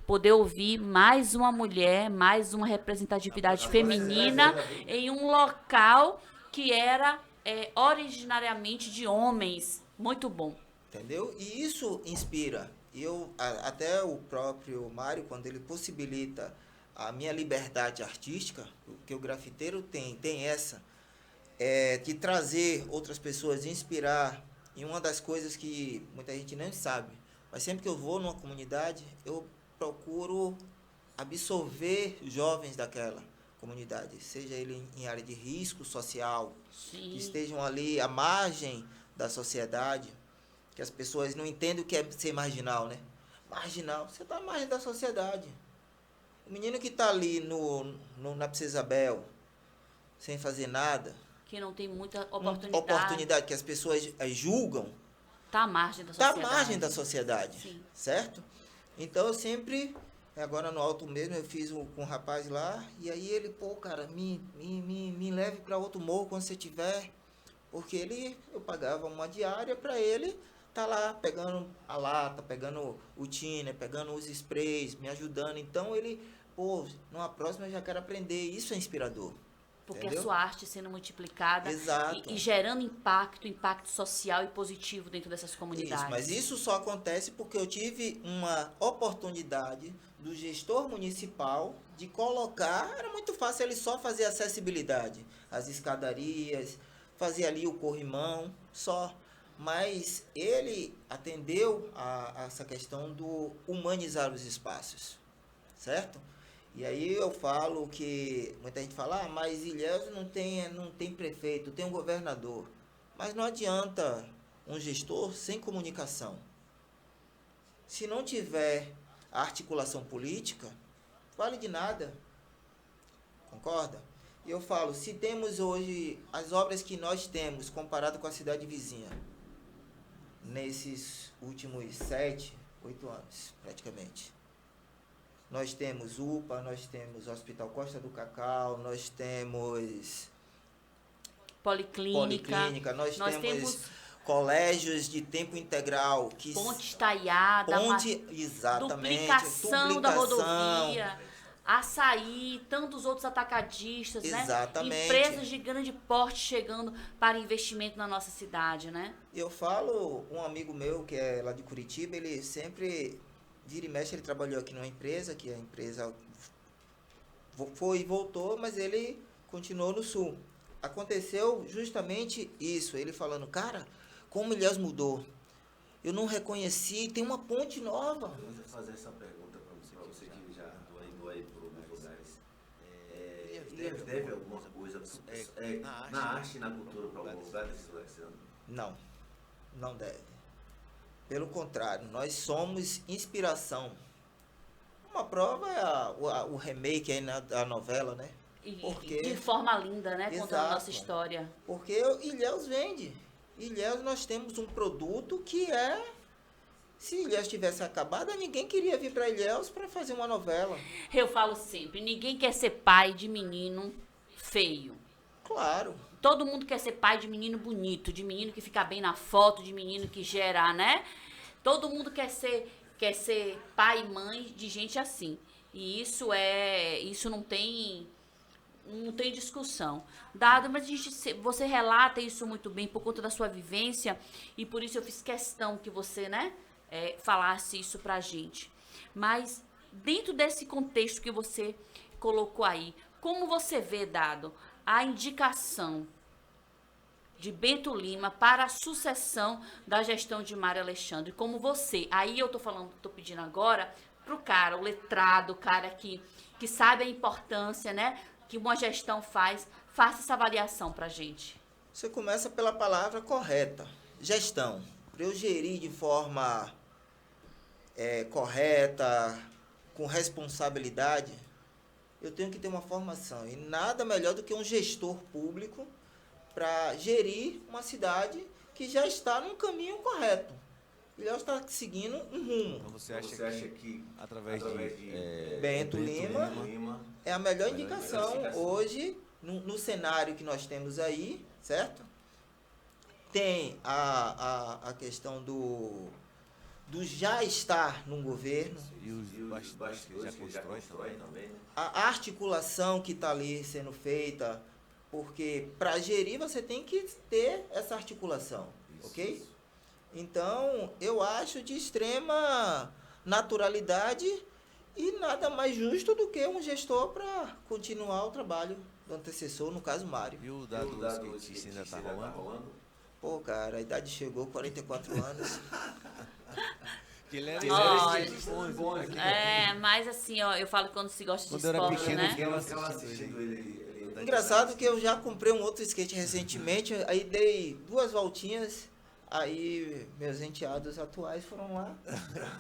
Poder ouvir mais uma mulher, mais uma representatividade feminina em um local que era originariamente de homens. Muito bom. Entendeu? E isso inspira. Até o próprio Mário, quando ele possibilita a minha liberdade artística, que o grafiteiro tem essa, de trazer outras pessoas, de inspirar. E uma das coisas que muita gente nem sabe, mas sempre que eu vou numa comunidade, eu procuro absorver jovens daquela comunidade, seja ele em área de risco social, Sim. que estejam ali à margem da sociedade, que as pessoas não entendem o que é ser marginal, né? Marginal, você está à margem da sociedade. O menino que está ali na Princesa Isabel, sem fazer nada, Que não tem muita oportunidade. oportunidade que as pessoas julgam, Tá à margem da está à sociedade. margem da sociedade, Sim. certo? Então eu sempre, agora no alto mesmo, eu fiz com um rapaz lá, e aí ele, pô, cara, me leve para outro morro quando você tiver, porque eu pagava uma diária para ele tá lá pegando a lata, pegando o thinner, pegando os sprays, me ajudando. Então ele, pô, numa próxima eu já quero aprender. Isso é inspirador. Porque entendeu? a sua arte sendo multiplicada Exato. e gerando impacto social e positivo dentro dessas comunidades. Isso, mas isso só acontece porque eu tive uma oportunidade do gestor municipal de colocar, era muito fácil ele só fazer acessibilidade, as escadarias, fazer ali o corrimão, só. Mas ele atendeu a essa questão do humanizar os espaços, certo? E aí eu falo que muita gente fala, mas Ilhéus não tem prefeito, tem um governador. Mas não adianta um gestor sem comunicação. Se não tiver a articulação política, vale de nada. Concorda? E eu falo, se temos hoje as obras que nós temos comparado com a cidade vizinha, nesses últimos 7, 8 anos, praticamente. Nós temos UPA, nós temos Hospital Costa do Cacau, nós temos Policlínica, nós temos colégios de tempo integral. Ponte estaiada, exatamente, duplicação da rodovia, Açaí, tantos outros atacadistas, exatamente, né? Empresas de grande porte chegando para investimento na nossa cidade, né? Eu falo, um amigo meu que é lá de Curitiba, ele sempre, vira e mexe, ele trabalhou aqui numa empresa, que a empresa foi e voltou, mas ele continuou no Sul. Aconteceu justamente isso, ele falando, cara, como Ilhéus mudou, eu não reconheci, tem uma ponte nova. Eu vou fazer essa pergunta para você que já andou aí por alguns lugares. Ilhéus deve alguma coisa na arte e na cultura para algum lugar desse lugar que você anda? Não, não deve. Pelo contrário, nós somos inspiração. Uma prova é o remake aí da novela, né? Porque, de forma linda, né? Contando a nossa história. Porque Ilhéus vende. Ilhéus nós temos um produto que se Ilhéus tivesse acabado, ninguém queria vir para Ilhéus para fazer uma novela. Eu falo sempre, ninguém quer ser pai de menino feio. Claro. Todo mundo quer ser pai de menino bonito, de menino que fica bem na foto, de menino que gera, né? Todo mundo quer ser pai e mãe de gente assim. E isso não tem discussão. Dado, mas você relata isso muito bem por conta da sua vivência e por isso eu fiz questão que você, né, falasse isso pra gente. Mas dentro desse contexto que você colocou aí, como você vê, Dado, a indicação de Bento Lima para a sucessão da gestão de Mário Alexandre, como você, aí eu tô pedindo agora pro cara, o letrado, o cara que sabe a importância, né, que uma gestão faça essa avaliação pra gente. Você começa pela palavra correta, gestão. Para eu gerir de forma correta, com responsabilidade, eu tenho que ter uma formação. E nada melhor do que um gestor público para gerir uma cidade que já está num caminho correto. Ilhéus está seguindo um rumo. Então você acha que através de Bento Lima é a melhor indicação hoje no cenário que nós temos aí, certo? Tem a questão do já estar num governo. E os bastidores que já constrói também, né? A articulação que está ali sendo feita, porque para gerir você tem que ter essa articulação, ok? Então, eu acho de extrema naturalidade E nada mais justo do que um gestor para continuar o trabalho do antecessor, no caso Mário. E o dado do skatista ainda tá rolando? Pô, cara, a idade chegou, 44 anos. Que ele era Olha, aqui. mas assim, ó, eu falo que quando se gosta de Quando eu era esporte, pequeno, né? eu ficava assistindo ele. Engraçado que eu já comprei um outro skate recentemente, aí dei 2 voltinhas, aí meus enteados atuais foram lá,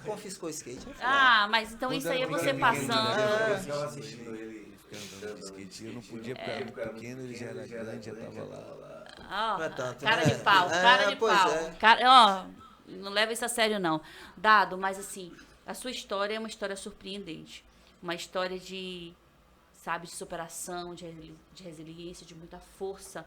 confiscou o skate. Ah, mas então Quando isso aí é eu era você pequeno, passando. Eu ficava assistindo ele Ficando andando de skate. Eu não podia, porque eu era pequeno, ele já era grande, já tava lá. Ó, Não é tanto, cara né? de pau, cara de Pois pau. é. Ó, não leva isso a sério, não. Dado, mas assim, a sua história é uma história surpreendente. Uma história de, sabe, de superação, de resiliência, de muita força,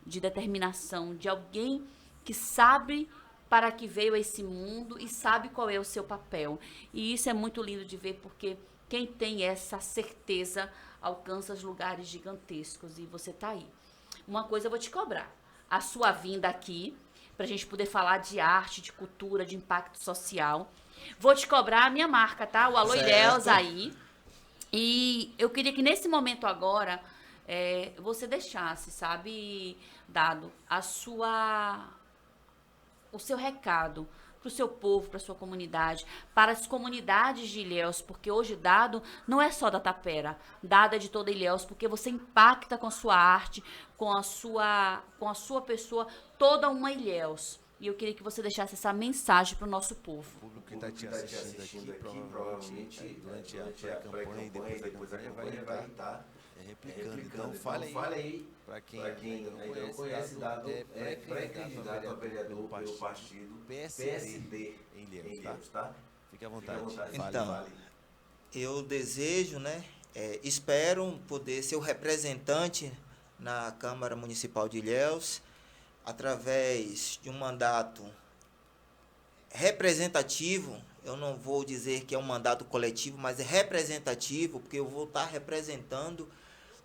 de determinação, de alguém que sabe para que veio a esse mundo e sabe qual é o seu papel. E isso é muito lindo de ver, porque quem tem essa certeza alcança os lugares gigantescos, e você tá aí. Uma coisa eu vou te cobrar, a sua vinda aqui, pra gente poder falar de arte, de cultura, de impacto social. Vou te cobrar a minha marca, tá? O Alô Certo. Ilhéus aí. E eu queria que nesse momento agora, você deixasse, sabe, Dado, o seu recado para o seu povo, para a sua comunidade, para as comunidades de Ilhéus, porque hoje Dado não é só da Tapera, Dado é de toda Ilhéus, porque você impacta com a sua arte, com a sua pessoa, toda uma Ilhéus. E eu queria que você deixasse essa mensagem para o nosso povo. O público que está te assistindo aqui, provavelmente, durante a campanha e depois da campanha vai estar replicando. Então, fale aí, para quem ainda não conhece, Dado é pré-candidato a vereador pelo partido PSD em Ilhéus, tá? Fique à vontade. Então, eu desejo, né, espero poder ser o representante na Câmara Municipal de Ilhéus, através de um mandato representativo. Eu não vou dizer que é um mandato coletivo, mas é representativo, porque eu vou estar representando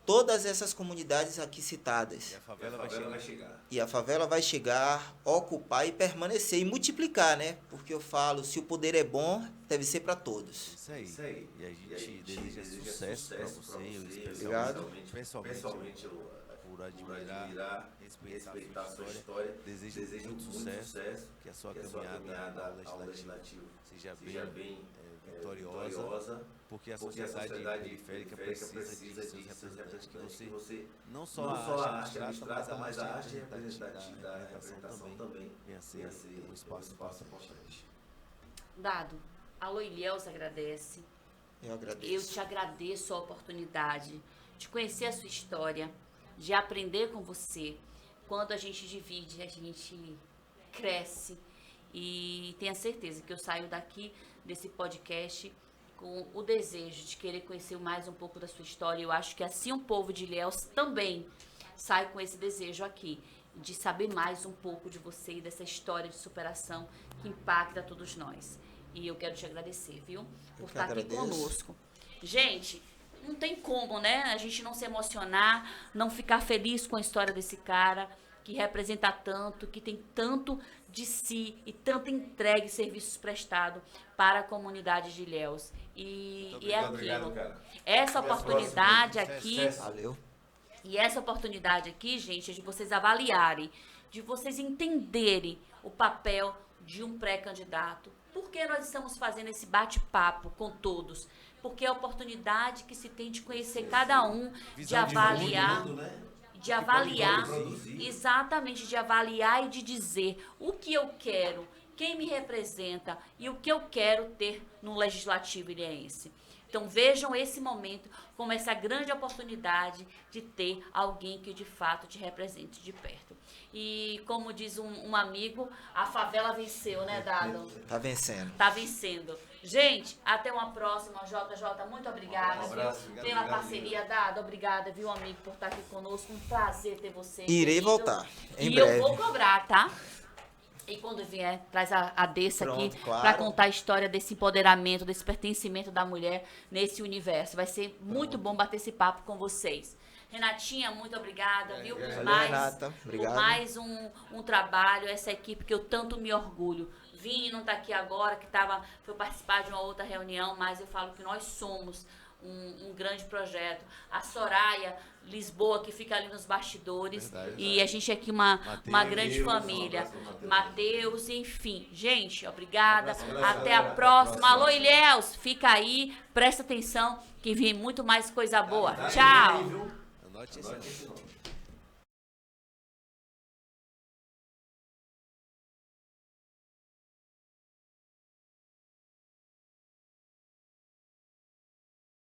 todas essas comunidades aqui citadas. E a favela vai chegar. E a favela vai chegar, ocupar e permanecer e multiplicar, né? Porque eu falo, se o poder é bom, deve ser para todos. Isso aí. E a gente deseja sucesso para você, Obrigado. Pessoalmente por admirar, respeitar a sua história. Desejo muito sucesso, que a sua caminhada ao legislativo seja bem vitoriosa, porque a sociedade periférica precisa de seus representantes, que você, não só a arte abstrata, mas a arte representativa da representação também venha ser um espaço importante. Dado, Alô Ilhéus agradece. Eu agradeço. Eu te agradeço a oportunidade de conhecer a sua história, de aprender com você. Quando a gente divide, a gente cresce. E tenha certeza que eu saio daqui desse podcast com o desejo de querer conhecer mais um pouco da sua história. Eu acho que assim o povo de Ilhéus também sai com esse desejo aqui, de saber mais um pouco de você e dessa história de superação que impacta todos nós. E eu quero te agradecer, viu? Por estar aqui conosco. Gente, não tem como, né? A gente não se emocionar, não ficar feliz com a história desse cara que representa tanto, que tem tanto de si e tanto entregue serviços prestados para a comunidade de Ilhéus. E é aquilo. Obrigado, cara. Essa oportunidade aqui... Valeu. E essa oportunidade aqui, gente, é de vocês avaliarem, de vocês entenderem o papel de um pré-candidato. Por que nós estamos fazendo esse bate-papo com todos? Porque é a oportunidade que se tem de conhecer cada um, de avaliar, de avaliar, exatamente, de avaliar e de dizer o que eu quero, quem me representa e o que eu quero ter no Legislativo ilhéense. Então vejam esse momento como essa grande oportunidade de ter alguém que de fato te represente de perto. E como diz um amigo, a favela venceu, né, Dado? Tá vencendo. Tá vencendo. Gente, até uma próxima. JJ, muito obrigada, viu? Pela parceria, Dado. Obrigada, viu, amigo, por estar aqui conosco. Um prazer ter você. Irei querido. voltar, em e breve. eu vou cobrar, tá? E quando vier, traz a Dessa aqui Claro. para contar a história desse empoderamento, desse pertencimento da mulher nesse universo. Vai ser muito bom bater esse papo com vocês. Renatinha, muito obrigada, viu? Por Valeu, mais, Renata. Obrigado. por mais um trabalho, essa equipe que eu tanto me orgulho. Vini não está aqui agora, que foi participar de uma outra reunião, mas eu falo que nós somos um grande projeto. A Soraya Lisboa, que fica ali nos bastidores. Verdade, e a gente aqui uma grande família. Matheus, enfim. Gente, obrigada. Até a próxima. Alô, Ilhéus, fica aí, presta atenção, que vem muito mais coisa boa. Tchau. Anote esse nome.